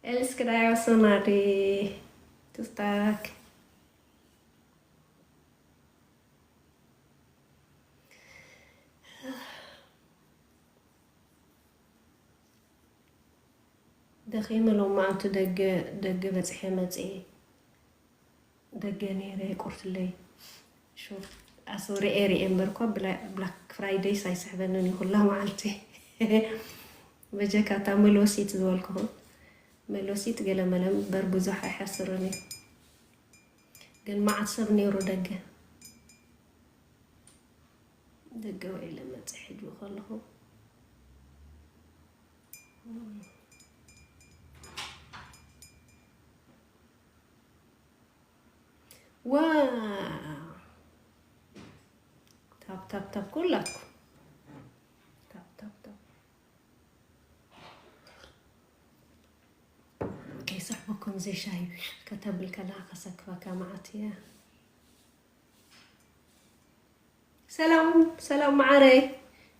Älskar dig också Nadi. Tusen tack. دخيمة لو ما أنت دق بس حمد إيه دقني ري قرت لي شوف أصوري إيري إمبركو بلاك فرايداي سايسحبنني كلها معلتي بجاك تعملوا سيت زوالكم ملوسيت قال ملم بربزو حيحسرني قال ما عصبني رو دقة وإلا ما تحجوا خلهم واو تاب كلكم تاب كي صحبكم زي شاي كتب الكلاقة سكفة معتي سلام معري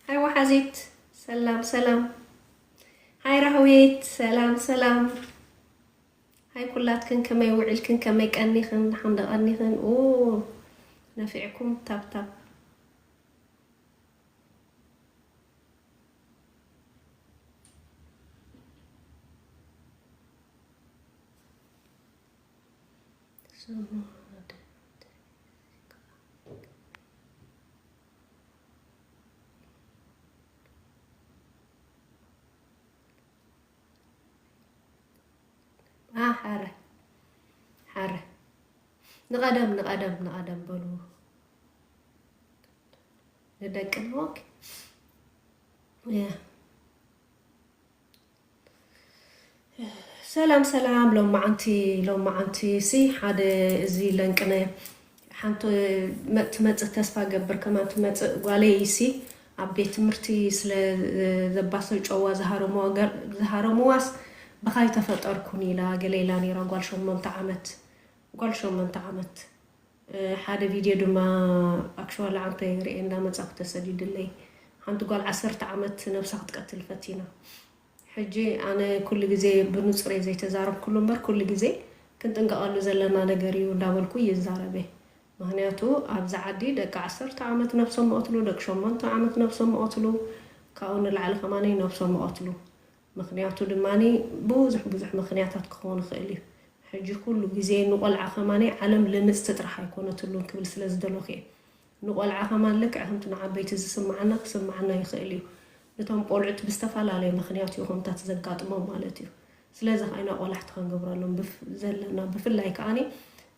هاي وحزيت سلام هاي رهويت سلام هاي كلاتكن كما يوعلكن كما يكأنيخن حندقنيخن اوه نفعكم تاب حارة نقدم بلو ندقن هوك يا سلام لو ما عنتي سي حدا زي لنقنا حنتو مت تسفا قبر كما تمت قالي سي عبيت مرتي سل زباسل جوا زهارمواس بخاي تفطركوني لا قليلاني را قال شو من تعمت حدا فيديو دما اكشوال عنتي رئينا مصاف تسديد لي حنتو قال 10 عامت نفسها تقتل فتينا حجي أنا كل جزء بنصري زي تزارب كل مر كل جزء كنت انقال زلنا نجاري وداولكو يزاربه مهنياتو أبز عدي دك 10 عامت نفسهم قتلوا دك شو عامت نفسهم قتلوا كون العلى كماني نفسهم قتلوا مخنياتو دماني بوزح مخنياتات كون خيلي حجي كل جزء نقول عخماني علم لنستطرح يكون تلون قبل سلاز دلوخي نقول عخمان لك أهم تنعبيت سمعنا يخيلي نتوم قولعت بستفعل مخنيات يوم تتزقاط ما مالتي سلازه أنا قولحت خنقبر لهم زلنا بفلاي كاني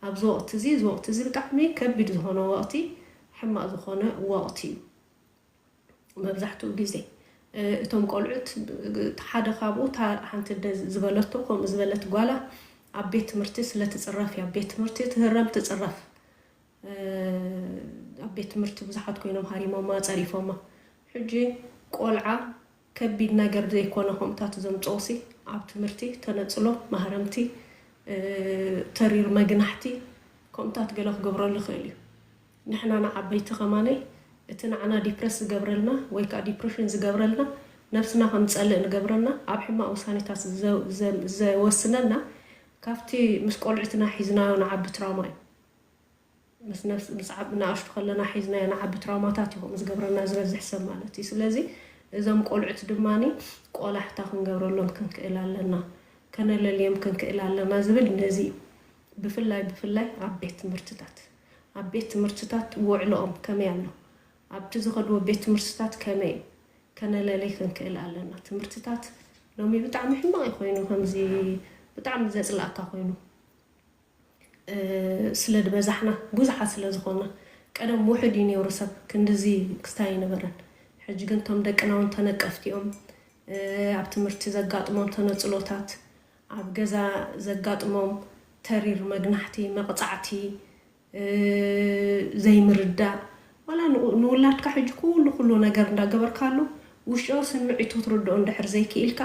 أبز وقت زي بتحمي كبد هنا وقتي حما ذخنا وقتي ما بزحتو جزء توم قولعت حدا خابو حنت زبلته قوم زبلت قاله عبيت مرتس لا تتصرف يا بيت مرتي تهرب تتصرف عبيت مرتي بزحت كوينهم هاري ما تعرفهم حجي قولعة كبيد ناجر زي كونهم تاتزم توصي عبت مرتي تنصلو مهرمتي ترير مجنحتي كنت قالوا قبر اللي خيلي نحن أنا عبيت خماني اتنعنا ديبرس قبرلنا ويكا ديبرشنز قبرلنا نفسنا هنسأل قبرلنا عبحما أوساني تاس زي وسننا كافتي مش قولعتنا حيزنا ونعب تراوماي مس عبنا أشتغلنا حيزنا نعب تراوماتاتهم مس قبرنا زي حسن مالتي سلازي إذا مقولعت دماني قول حتى خنقبر لهم كنكئل لنا كان اللي يمكن كئل لنا زبل نزي بفلاي عبيت مرتتات وعلهم كما يعملوا عبت زغدوا بيت مرتتات كما كان اللي كنكئل لنا تمرتتات لو بتعم حما يخوينو همزي بتعم زي صلاقه خوينو سلد بزحنا بزحه سلازخونا قدم وحدين يورسب كندزي كستاي نبرن حج كنتم دقناون تنقفتيهم عبت مرتي زقاطمهم تنصلوتات عب غزا زقاطمهم ترير مغنحتي مقطعتي زي مردا ولا نولات كحج كل ነገር እንዳገበርካሉ ውሽው ስምዒቱ ትረድኦ እንድሕር ዘይክኢልካ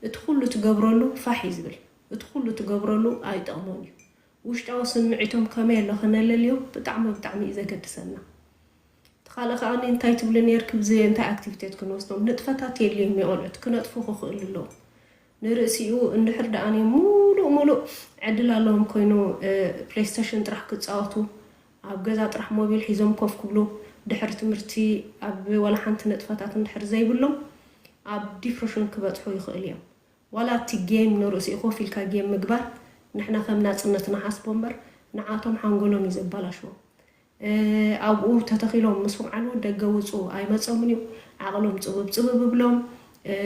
እቲ ኩሉ ትገብረሉ ፋሕ ይዝብል እቲ ኩሉ ትገብረሉ አይጠቅሞን ውሽው ስምዒቶም ከመይ ኣሎ ከነለልዩ ብጣዕሚ ዘገድሰና تخالق أنا أنتي تبلني يركب زي أنت أكتيفيتات كنوستم نتفتات يلي ميقولت كنا تفوخ خللهم نرأسيو اندحر داني مولو عدل اللهم كوينو بلاي ستيشن طرح كتصاوتو اب غزا طرح موبيل حيزوم كوف كبلو دحر تمرتي اب ولا حنت نطفاتات اندحر زيبلو اب ديبرشن كبطحو يخيل يوم ولا تي جيم نرأسي خو فيلكا جيم مغبار نحنا خمنا صنتنا حسبومبر نعاتهم حنقولهم يزبالاشو ابو تتخيلهم مسوق عنو دغوصو اي مصومنيو عقلهم صبب بلوم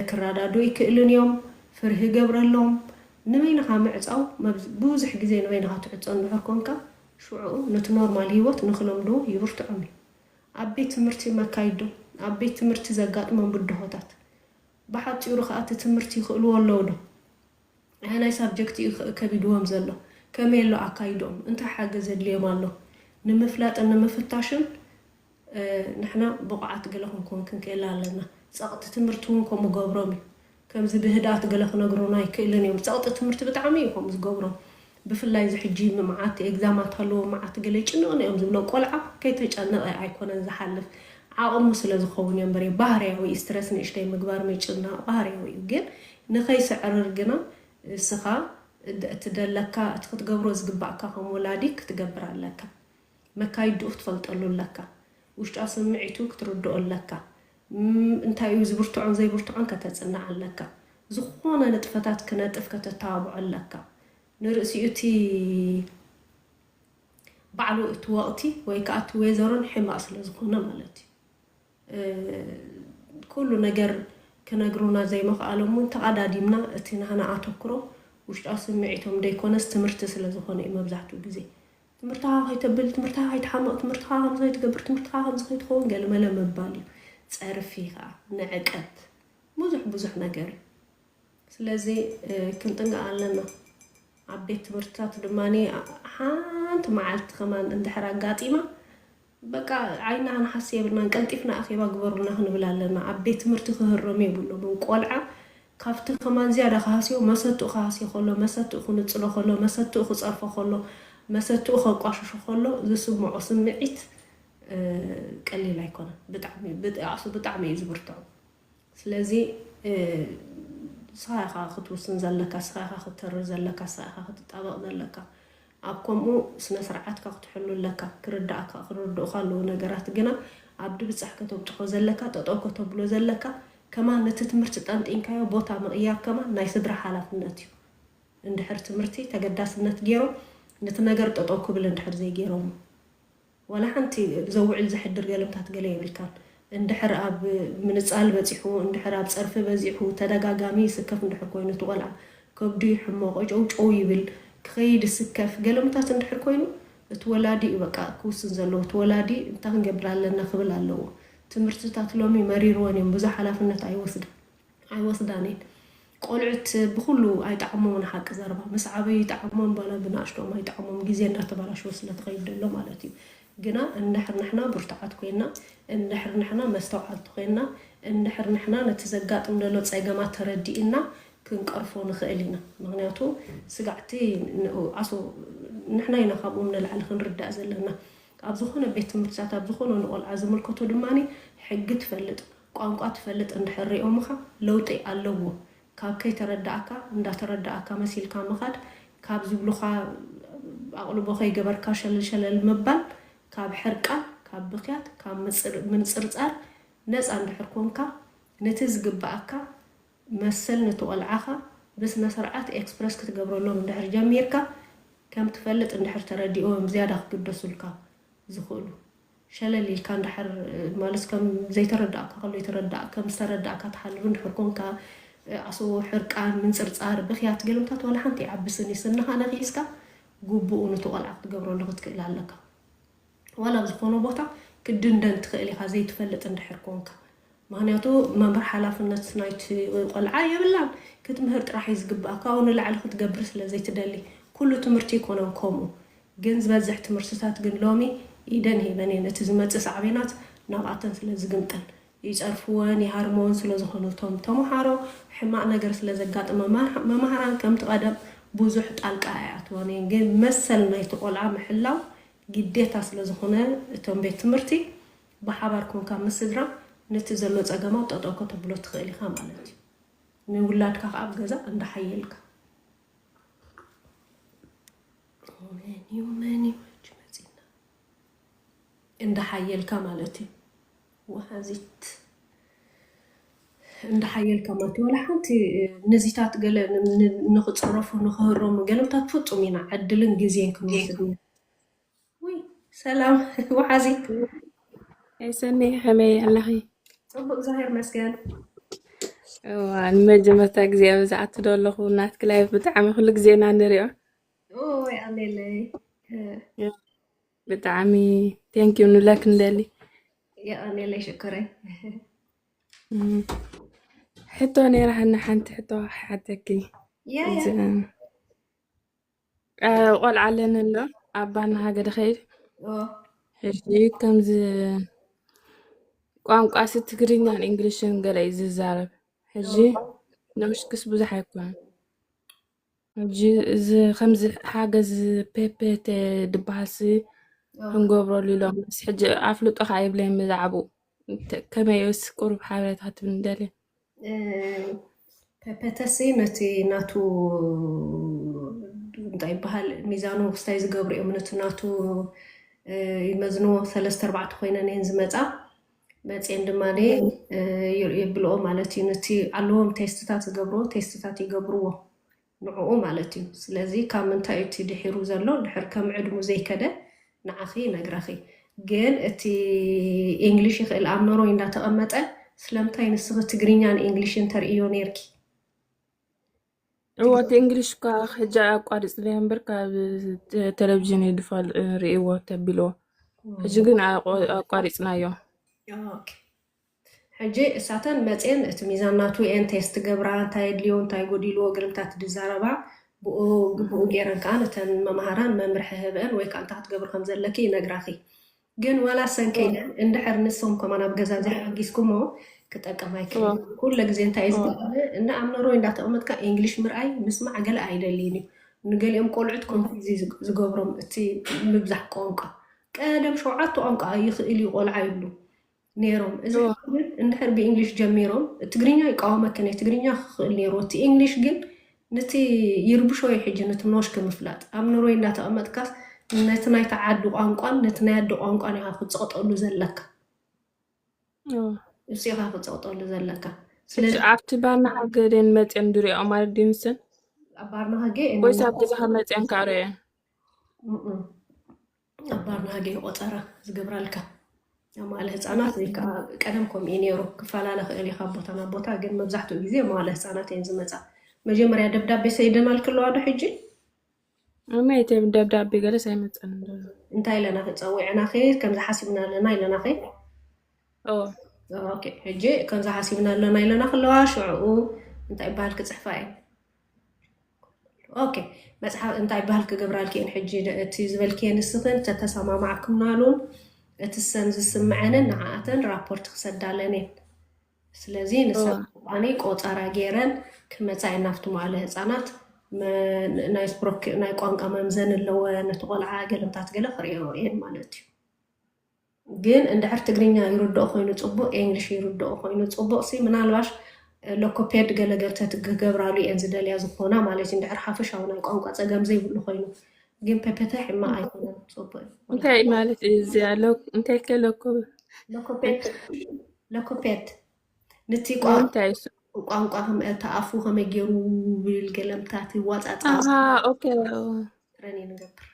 كرادادو يكلن يوم فرح جبرلهم نمينا خامعصاو بوزح غزي نمينا تعصو نحركونكا شعو نت نورمال هيوت نخلم دو يبرتعمي ابي تمرتي مكايدو ابي تمرتي زغاطمن بدهوتات بحاطيو رخات تمرتي يخلو ولودو انا سبجكتي كبيدوم زلو كميلو اكايدوم انت حاجه زدلي مالو نمفلاط نمفتاشن نحنا بقعات قالهم كون كنكيلا لنا سقط تمرتون كوم غبرمي كم زي بهدات قالخ نغرونا يكلن يوم سقط تمرت بتعمي كوم زغبرم بفلاي زحجي معات اكزامات هلو معات قليچ نو يوم زبلو قلعه كيتچنق ايكونن زحلف عقم ስለዝኸውን ينبري ባህሪያዊ ስትريس نشتي مغبار ميچنا ባህሪያዊ ግን نخي سعرر ግና ስኻ تدلካ تخትገብሮ ዝግባእካ ከም ወላዲክ ትገብራለካ مكايدو تفلطلو لك وشتا سمعيتو كتردو لك انتايو زبرتعون زي برتعون كتتصنع لك زخونه نطفتات كنطف كتتابع لك نرسيتي بعلو اتوقتي ويكات ويزرن حماس لزخونه مالتي كل ነገር كنغرونا زي ما قالوا من تقاداديمنا اتينا هنا اتكرو وشتا سمعيتهم ديكونس تمرت ስለዝኾነ መብዛሕቱ ግዜ تمرتها هاي تبل تمرتها هاي تحمق تمرتها هم زي تقبر تمرتها هم زي تخون قال ملا مبالي تصرف فيها نعقت بزح نجار سلازي كنت نقع لنا عبيت تمرتات دماني حانت معلت كمان عند حرقات إما بقى عينا عن حسيب إننا نقلتفنا أخي بقبرنا هنبلا لنا عبيت تمرتخه الرمي بلو بنقولعة كافت كمان زيادة خاسيو ما ستو خاسي خلو ما ستو خنتصلو خلو ما ستو خصرفو خلو مساتو خقاشش خلو زسمع سمعيت قليل يكون بطعمي زبرتو سلازي صايخه خطوسن زلكا صايخه خطر زلكا صايخه خططابق زلكا ابكمو سنه سرعات كتحلو لك كرداك كردو خلو ነገራት ግና عبد بصح كتبطخ زلكا تطوكو تبلو زلكا كمان نتتمرت طنطينكايو بوتا مقيار كمان ناي صدر حالاتنتيو اندحر تمرتي تقداسنت غيرو نتناجر تطوكو بالندحر زي جيروم ولا حنتي زوعل زحدر قالمتات قلي بالكان اندحر اب من صال بصيحو اندحر اب صرف بزيحو تدغاغامي سكف اندحر كوينو تقلع كبدي حماقو جو يبل كخيد سكف قالمتات اندحر كوينو تولادي بقى كوسن زلو تولادي انت نقبرالنا خبل الله تمرتات لومي مريروني بزح حلافنت ايوسداني قلعت بخلو اي طعمون حق زربا مسعبي طعمون بلا بناشتو ما يطعمون غزي እንዳተባላሽ ወስለ ተቀይደሎ ማለት እዩ ግና እንድሕር ንሕና ብርታዓት ኮይና እንድሕር ንሕና መስተውዓልት ኮይና እንድሕር ንሕና ነተዘጋጥም ደሎ ጸገማት ተረዲእና ክንቀርፎ ንኽእል ኢና ምክንያቱ ስጋዕቲ አሶ ንሕና ኢና ካብኡ ንልዓል ክንርዳእ ዘለና ኣብ ዝኾነ ቤት ትምህርትታት ኣብ ዝኾነ ንቆልዓ ዝምልከቶ ድማኒ ሕጊ ትፈልጥ ቋንቋ ትፈልጥ እንድሕር ሪኦምኻ ለውጢ ኣለዎ كاب كي تردعك ندا تردعك مسيل كان مخاد كاب زبلوخا أقلبو خي جبركا شلل المبال كاب حرقة كاب بخيات كاب من صرصار ناس عند حركونكا نتزق بأكا مسل نتوالعاها بس نسرعات إكسبرس كتقبرو لهم ندحر جميركا كم تفلت ندحر ترديقهم زيادة قدسولكا زخولو شلل اللي كان دحر مالس كم زي تردعك خلو يتردعك كم تردعك تحلو ندحركونكا أصو حرقان من صرصار بخيات قلمتات ولا حنتي عبسني سنها انا غيسكا غبو نتوقع تقبرو لغت كلالك ولا بزخونو بوتا كدندن تخيلي زي تفلت اندحركونكا معناتو ممر حلافنت نايت قلعه يبلان كتمهرت راح يزقباك او نلعل تقبر سلازي تدلي كل تمرتي كونن كومو جنز بزح تمرسات جن لومي ايدن هي بني نتزمت صعبينات نابعتن سلازقمطن يصرفون يهرمون سلازخونو تمحارو حماق ነገር ስለዘጋጥመ መማሃራን ከም ተቀደም ብዙሕ ጣልቃያት ወኔ ግን መሰል ናይ ተቆልዓ ምሕላው ግዴታ ስለዝኾነ እቶም ቤት ትምህርቲ بحبر كون كم مسدرا نتزلو تجمع تطاقة تبلو تخيلها مالتي ንውላድካ ከዓ ኣብ ገዛ እንዳሓየልካ እንዳሓየልካ ማለት እዩ ወሓዚት እንዳሓየልካ ማለት ወላ ሓንቲ ነዚታት ገለ ንኽፅረፉ ንኽህሮሙ ገለምታት ፍፁም ኢና ዕድልን ግዜን ክንወስድ ወይ ሰላም ወሓዚት ሰኒ ከመይ ኣለኺ? ፅቡቅ እግዚአብሔር መስገን ንመጀመርታ ግዜ ኣብ ዝኣቱ ዶ ኣለኹ ናትክ ላይፍ ብጣዕሚ ኩሉ ግዜ ኢና ንሪኦ ወይ ኣለለይ ብጣዕሚ ቴንኪዩ ንብለክ ንደሊ ኣለለይ ሽክረይ ሕቶ ነይራሃና ሓንቲ ሕቶ ሓተኪ ቆልዓ ኣለኒ ኣሎ ኣብ ባና ሃገር ኸይድ ሕጂ ከምዚ ቋንቋሲ ትግርኛን እንግሊሽን ገለ እዩ ዝዛረብ ሕጂ ነውሽክስ ብዙሕ ኣይኮነን ሕጂ እዚ ከምዚ ሓገዝ ፔፔት ድበሃልሲ ክንገብረሉ ኢሎም ስ ሕጂ ኣፍልጦ ከዓ የብለይን ብዛዕባኡ ከመይስ ቁሩብ ሓበሬታ ክትብል ንደልየ ፔፔተሲ ነቲ ናቱ እንታይ ይበሃል ሚዛኑ ክስታይ ዝገብሩ እዮም ነቲ ናቱ ይመዝንዎ 3-4 ኮይነን እየን ዝመፃ መፅን ድማ የብልኦ ማለት እዩ ነቲ ኣለዎም ቴስትታት ዝገብርዎ ቴስትታት ይገብርዎ ንዕኡ ማለት እዩ ስለዚ ካብ ምንታይ እቲ ድሒሩ ዘሎ ድሕር ከም ዕድሙ ዘይከደ ንዓኺ ነግረኺ ግን እቲ እንግሊሽ ይኽእል ኣብ ኖሮይ እንዳተቐመጠ ስለምንታይ ንስኺ ትግርኛን እንግሊሽን ተርእዮ ነርኪ እወቲ እንግሊሽ ካ ሕጂ ኣቋሪፅ ለ እምበር ካብ ቴሌቭዥን ይድፋል ርእይዎ ተቢልዎ ሕጂ ግን ኣቋሪፅናዮ ሕጂ እሳተን መፅን እቲ ሚዛናቱ ኤን ቴስት ገብራ እንታይ ድልዮ እንታይ ጎዲልዎ ግልምታት ድዛረባ ብኡ ገይረን ከዓ ነተን መምሃራን መምርሒ ህብአን ወይ ከዓ እንታይ ክትገብር ከም ዘለኪ ይነግራኺ ግን ዋላ ሰንከይነን እንድሕር ንሶም ከማን ኣብ ገዛ ዘይሓጊዝኩሞ ክጠቀም ኣይክእል ኩሉ ግዜ እንታይ እዩ ዝገብር ንኣብ ኖሮይ እንዳተቐመጥካ እንግሊሽ ምርኣይ ምስማዕ ገለ ኣይደልይን እዩ ንገሊኦም ቆልዑት ኮንፊዝ ዝገብሮም እቲ ምብዛሕ ቋንቋ ቀደም 7 ቋንቋ ይኽእል እዩ ቆልዓ ይብሉ ነይሮም እዚ እንድሕር ብእንግሊሽ ጀሚሮም ትግርኛ ይቃወመክን ትግርኛ ክኽእል ነይሩ እቲ እንግሊሽ ግን ነቲ ይርብሾ ሕጂ ነቲ ኖሽክ ምፍላጥ ኣብ ኖሮይ እንዳተቐመጥካ ነቲ ናይ ተዓዲ ቋንቋን ነቲ ናይ ኣዲ ቋንቋን ኢኻ ክትፅቕጠሉ ዘለካ እሲኻ ክትፅቕጠሉ ዘለካ ስለዚ ኣብቲ ባርና ሃገደን መፅን ድሪኦ ማለት ድንስን ኣብ ባርና ሃገ ወይስ ኣብ ገዛኻ መፅን ካርየን ኣብ ባርና ሃገ ቆፀራ ዝገብራልካ መዋእለ ህፃናት ወይ ከዓ ቀደም ከምኡ ነይሩ ክፈላለ ክእል ኢኻ ቦታ ናብ ቦታ ግን መብዛሕትኡ ግዜ መዋእለ ህፃናት እየን ዝመፃ መጀመርያ ደብዳቤ ሰይደናል ክለዋ ዶ ሕጂ መይተ ደብዳቤ ገለስ ኣይመፀን እንታይ ኢለና ክፀዊዕና ኸ ከምዚ ሓሲብና ኣለና ኢለና ኸ ኦኬ ሕጂ ከምዚ ሓሲብና ኣለና ኢለና ክለዋ ሽዑኡ እንታይ ባህል ክፅሕፋ እየ ኦኬ መፅሓፍ እንታይ ባህል ክገብራልክእን ሕጂ እቲ ዝበልክየ ንስኽን ተተሰማማዕኩምናሉን እቲ ሰን ዝስምዐንን ንዓኣተን ራፖርት ክሰዳለን እየን ስለዚ ንሰኣኔ ቆፀራ ገይረን ክመፃ ናፍቲ መዋእለ ህፃናት ናይ ቋንቋ መምዘን ኣለወ ነቲ ቆልዓ ገለምታት ገለ ክሪኦ እየን ማለት እዩ ግን እንድሕር ትግርኛ ይርድኦ ኮይኑ ፅቡቅ እንግሊሽ ይርድኦ ኮይኑ ፅቡቅ ሲ ምናልባሽ ሎኮፔድ ገለገልተ ክገብራሉ እየን ዝደልያ ዝኾና ማለት እንድሕር ሓፈሻዊ ናይ ቋንቋ ፀገም ዘይብሉ ኮይኑ ግን ፔፔተ ሕማ ኣይኮነን ፅቡቅ እንታይ ማለት እዚ ያለው እንታይ ሎኮፔድ ነቲ ቋንቋ ተኣፉ ከመይ ገይሩ ብል ገለምታት ይዋፃፃ ኦኬ ትረኒ ንገብር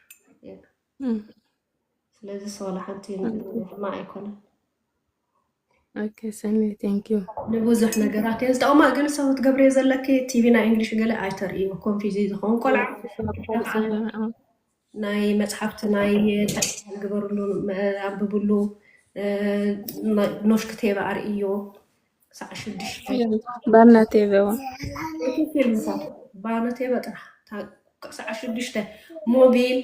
ስለዚ ሰዋላ ሓንቲ ሕማ ኣይኮነን ኦኬ ሰኒ ቴንኪዩ ንብዙሕ ነገራት እየ ዝጠቕማ ግን ሰብ ትገብርዮ ዘለኪ ቲቪ ናይ እንግሊሽ ገለ ኣይተርእዮ ኮንፊዝ ዝኸውን ቆልዓ ናይ መፅሓፍቲ ናይ ግበርሉ ኣንብብሉ ኖሽክ ቴባ ኣርእዮ ሳዕ 6 ባና ቴባ ባና ቴባ ጥራሕ ሳዕ 6 ሞቢል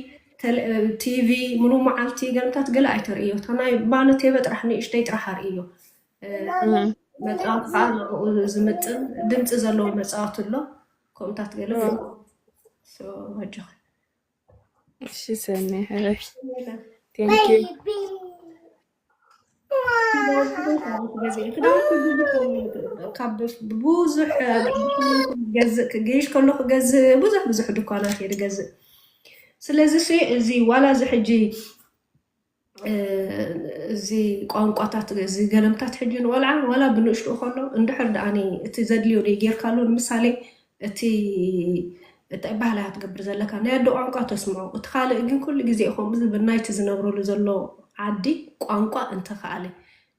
ቲቪ ምኑ መዓልቲ ገለምታት ገለ ኣይተርእዮ ናይ ባና ቴባ ጥራሕ ንእሽተይ ጥራሕ ኣርእዮ መፃወት ከዓ ንዕኡ ዝምጥን ድምፂ ዘለዎ መፃወት ኣሎ ከምኡታት ገለ ወጅኸ እሺ ሰኒ ቴንኪዩ بوزح جيش كله جز بوزح دكانات يرجز سلازي شيء زي ولا زي حجي زي ቋንቋታት زي ገለምታት ሕጅን ወላ ብንእሽቱ ኸሎ እንድሕር ደኣኒ እቲ ዘድልዮ ጌርካሉ ምሳሌ እቲ ባህላዊ ትገብር ዘለካ ናይ ኣዶ ቋንቋ ተስምዖ እቲ ካልእ ግን ኩሉ ግዜ ኢኹም ብናይቲ ዝነብረሉ ዘሎ ዓዲ ቋንቋ እንተኸኣለ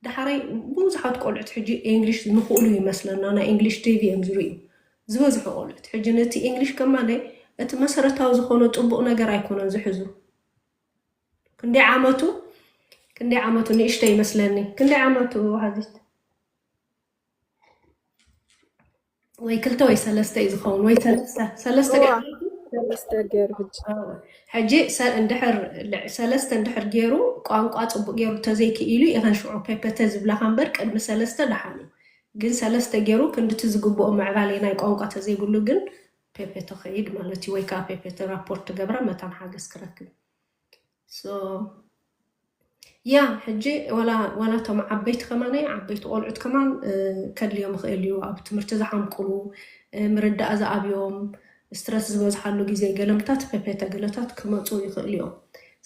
ድሓረይ ብዙሓት ቆልዑት ሕጂ እንግሊሽ ንኽእሉ ይመስለና ናይ እንግሊሽ ቲቪ እዮም ዝርእዩ ዝበዝሑ ቆልዑት ሕጂ ነቲ እንግሊሽ ከማለ እቲ መሰረታዊ ዝኾነ ፅቡቕ ነገር ኣይኮነን ዝሕዙ ክንደይ ዓመቱ ንእሽተ ይመስለኒ ክንደይ ዓመቱ ሃዚት ወይ ክልተ ወይ ሰለስተ እዩ ዝኸውን ወይ ሰለስተ ገይሩ ሕጂ እንድሕር ሰለስተ እንድሕር ገይሩ ቋንቋ ፅቡቕ ገይሩ ተዘይክኢሉ ይኸንሽዑ ፔፐተ ዝብላኻ እምበር ቅድሚ ሰለስተ ደሓኑ ግን ሰለስተ ገይሩ ክንድቲ ዝግብኦ ምዕባለ ናይ ቋንቋ ተዘይብሉ ግን ፔፐተ ኸይድ ማለት እዩ ወይ ከዓ ፔፐተ ራፖርት ገብራ መታን ሓገዝ ክረክብ ያ ሕጂ ወላ ቶም ዓበይቲ ከማነይ ዓበይቲ ቆልዑት ከማን ከድልዮም ክእል እዩ ኣብ ትምህርቲ ዝሓምቅሉ ምርዳእ ዝኣብዮም ስትረስ ዝበዝሓሉ ግዜ ገለምታት ፔፔተ ገለታት ክመፁ ይኽእል እዮም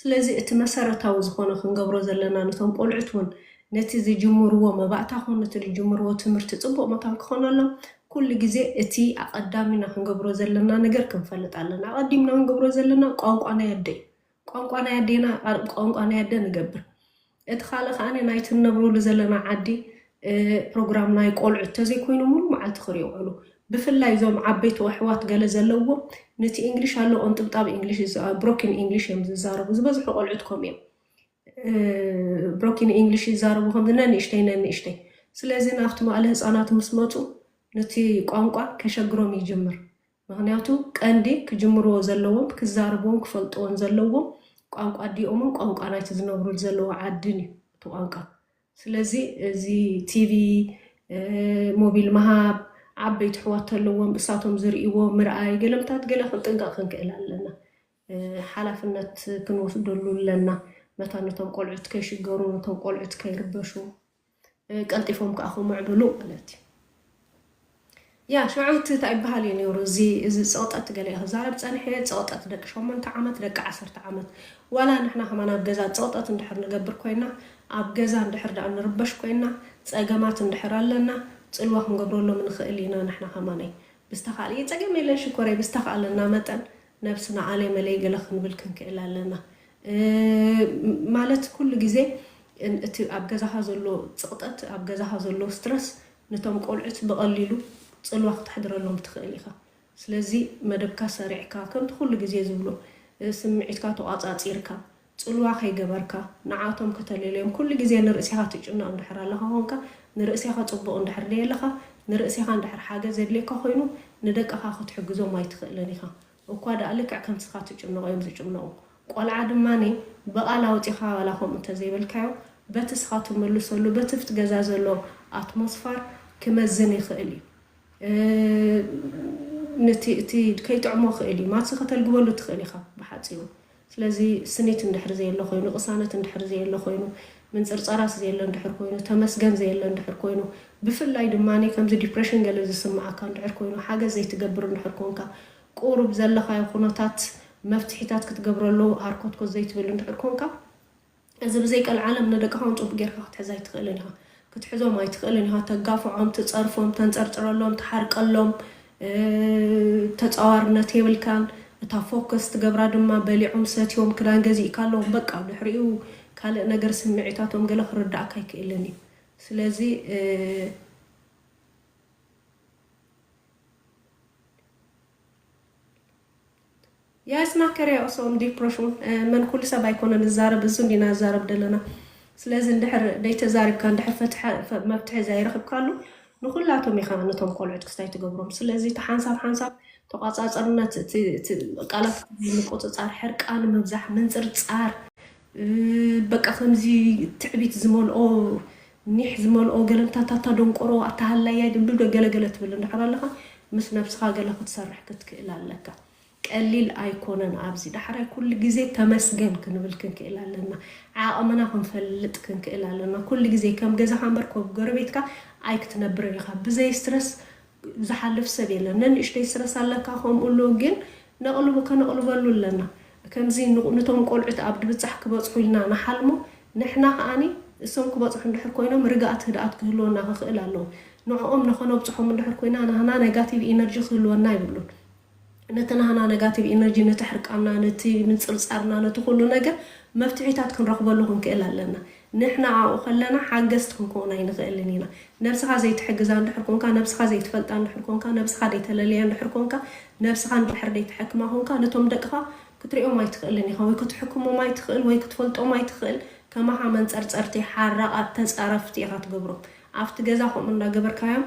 ስለዚ እቲ መሰረታዊ ዝኾነ ክንገብሮ ዘለና ነቶም ቆልዑት እውን ነቲ ዝጅምርዎ መባእታ ኹን ነቲ ዝጅምርዎ ትምህርቲ ፅቡቕ መታን ክኾነሎም ኩሉ ግዜ እቲ ኣቐዳሚና ክንገብሮ ዘለና ነገር ክንፈልጥ ኣለና ኣቐዲምና ክንገብሮ ዘለና ቋንቋ ናይ ኣደይ ቋንቋ ናይ ኣዴና ቋንቋ ናይ ኣደ ንገብር እቲ ካልእ ከዓነ ናይቲ ንነብረሉ ዘለና ዓዲ ፕሮግራም ናይ ቆልዑት ተዘይኮይኑ ሙሉ መዓልቲ ክሪውዕሉ ብፍላይ እዞም ዓበይቲ ኣሕዋት ገለ ዘለዎም ነቲ እንግሊሽ ኣለዎ እንጥብጣብ እንግሊሽ ብሮኪን እንግሊሽ እዮም ዝዛረቡ ዝበዝሑ ቆልዑት ከም እዮም ብሮኪን እንግሊሽ ይዛረቡ ከም ነንእሽተይ ስለዚ ናብቲ መቐለ ህፃናት ምስ መፁ ነቲ ቋንቋ ከሸግሮም ይጅምር ምክንያቱ ቀንዲ ክጅምርዎ ዘለዎም ክዛረብዎም ክፈልጥዎን ዘለዎም ቋንቋ ዲኦምን ቋንቋ ናይቲ ዝነብሩሉ ዘለዎ ዓድን እዩ እቲ ቋንቋ ስለዚ እዚ ቲቪ ሞቢል መሃብ ዓበይቲ ኣሕዋት ኣለዎም እሳቶም ዝርእይዎ ምርኣይ ገለምታት ገለ ክንጥንቀቕ ክንክእል ኣለና ሓላፍነት ክንወስደሉ ኣለና መታ ነቶም ቆልዑት ከይሽገሩ ነቶም ቆልዑት ከይርበሹ ቀልጢፎም ከዓ ክምዕብሉ ማለት እዩ ያ ሽዑት እንታይ ይበሃል እዩ ነይሩ እዚ ፀቕጠት ገለ እዩ ክዛረብ ፀኒሐ ፀቕጠት ደቂ 8 ዓመት ደቂ 10 ዓመት ዋላ ንሕና ከማን ኣብ ገዛ ፀቕጠት እንድሕር ንገብር ኮይና ኣብ ገዛ እንድሕር ዳ ንርበሽ ኮይና ፀገማት እንድሕር ኣለና ፅልዋ ክንገብረሎም ንኽእል ኢና ንሕና ከማነይ ብዝተኻእለ ፀገም የለን ሽኮረይ ብዝተኻእለና መጠን ነብስና ኣለይ መለይ ገለ ክንብል ክንክእል ኣለና ማለት ኩሉ ግዜ እቲ ኣብ ገዛኻ ዘሎ ፀቕጠት ኣብ ገዛኻ ዘሎ ስትረስ ነቶም ቆልዑት ብቐሊሉ ፅልዋ ክትሕድረሎም ትኽእል ኢኻ ስለዚ መደብካ ሰሪዕካ ከምቲ ኩሉ ግዜ ዝብሎ ስምዒትካ ተቋፃፂርካ ፅልዋ ከይገበርካ ንዓቶም ከተለልዮም ኩሉ ግዜ ንርእስኻ ትጭነቕ እንድሕር ኣለኻ ኾንካ ንርእስኻ ፅቡቕ እንድሕር ደየለኻ ንርእስኻ እንድሕር ሓገዝ ዘድልየካ ኮይኑ ንደቅኻ ክትሕግዞም ኣይትኽእልን ኢኻ እኳ ደኣ ልክዕ ከምስኻ ትጭነቑ እዮም ዝጭነቑ ቆልዓ ድማኒ በቓል ኣውፂኻ ዋላ ከምኡ እንተዘይበልካዮ በቲ ስኻ ትመልሰሉ በቲ ፍቲ ገዛ ዘሎ ኣትሞስፋር ክመዝን ይኽእል እዩ ነቲ ከይጥዕሞ ክእል እዩ ማትሲ ከተልግበሉ ትኽእል ኢኻ ብሓፂሩ ስለዚ ስኒት እንድሕር ዘየሎ ኮይኑ ቅሳነት እንድሕር ዘየሎ ኮይኑ ምንፅርፀራስ ዘየሎ እንድሕር ኮይኑ ተመስገን ዘየሎ እንድሕር ኮይኑ ብፍላይ ድማኒ ከምዚ ዲፕሬሽን ገለ ዝስማዓካ እንድሕር ኮይኑ ሓገዝ ዘይትገብር እንድሕር ኮንካ ቁሩብ ዘለኻዮ ኩነታት መፍትሒታት ክትገብረሉ ሃርኮትኮት ዘይትብል እንድሕር ኮንካ እዚ ብዘይቀል ዓለም ንደቅኻውን ፅቡቅ ጌርካ ክትሕዛ ኣይትኽእልን ኢኻ ክትሕዞም ኣይትኽእልን ኢኻ ተጋፍዖም ትፀርፎም ተንፀርጭረሎም ትሓርቀሎም ተፃዋርነት የብልካን እታ ፎከስ ትገብራ ድማ በሊዖም ሰትዮም ክዳን ገዚእካ ኣለዎም በቃ ድሕሪኡ ካልእ ነገር ስምዒታቶም ገለ ክርዳእካ ኣይክእልን እዩ ስለዚ ያ ስናከር ያውሶም ዲፕሬሽን መን ኩሉ ሰብ ኣይኮነን ዝዛረብ እዙ እንዲና ዝዛረብ ደለና ስለዚ እንድሕር ደይተዛሪብካ እንድሕር መብትሒ ዘይረኽብካሉ ንኩላቶም ኢኻ ነቶም ቆልዑት ክስታይ ትገብሮም ስለዚ እቲ ሓንሳብ ተቋፃፀርነት ቃላት ምቁፅፃር ሕርቃን ምብዛሕ ምንፅርፃር በቃ ከምዚ ትዕቢት ዝመልኦ ኒሕ ዝመልኦ ገለምታታ ደንቆሮ ኣታሃላያ ድብዶ ገለገለ ትብል እንድሕር ኣለኻ ምስ ነብስኻ ገለ ክትሰርሕ ክትክእል ኣለካ ቀሊል ኣይኮነን ኣብዚ ዳሕራይ ኩሉ ግዜ ተመስገን ክንብል ክንክእል ኣለና ዓቕምና ክንፈልጥ ክንክእል ኣለና ኩሉ ግዜ ከም ገዛኻ እምበር ኮ ጎረቤትካ ኣይክትነብር ኢኻ ብዘይ ስትረስ ዝሓልፍ ሰብ የለን ንእሽተይ ስትረስ ኣለካ ከምኡሉ ግን ነቕልቡ ከነቕልበሉ ኣለና ከምዚ ንቶም ቆልዑት ኣብ ድብፃሕ ክበፅሑ ኢልና ንሓልሞ ንሕና ከዓኒ እሶም ክበፅሑ እንድሕር ኮይኖም ርግኣት ህድኣት ክህልወና ክኽእል ኣለዎ ንዕኦም ንኸነብፅሖም እንድሕር ኮይና ንህና ኔጋቲቭ ኢነርጂ ክህልወና ይብሉን ነቲ ንህና ኔጋቲቭ ኢነርጂ ነቲ ሕርቃና ነቲ ንፅርፃርና ነቲ ኩሉ ነገር መፍትሒታት ክንረኽበሉ ክንክእል ኣለና ንሕና ኣብኡ ከለና ሓገዝቲ ክንከውን ኣይንኽእልን ኢና ነብስኻ ዘይትሕግዛ እንድሕር ኮንካ ነብስኻ ዘይትፈልጣ እንድሕር ኮንካ ነብስኻ ዘይተለለያ እንድሕር ኮንካ ነብስኻ እንድሕር ዘይትሕክማ ኮንካ ነቶም ደቅኻ ክትሪኦም ኣይትኽእልን ኢኻ ወይ ክትሕክሞም ኣይትኽእል ወይ ክትፈልጦም ኣይትኽእል ከማኻ መንፀርፀርቲ ሓራቓት ተፃረፍቲ ኢኻ ትገብሮም ኣብቲ ገዛ ከምኡ እንዳገበርካዮም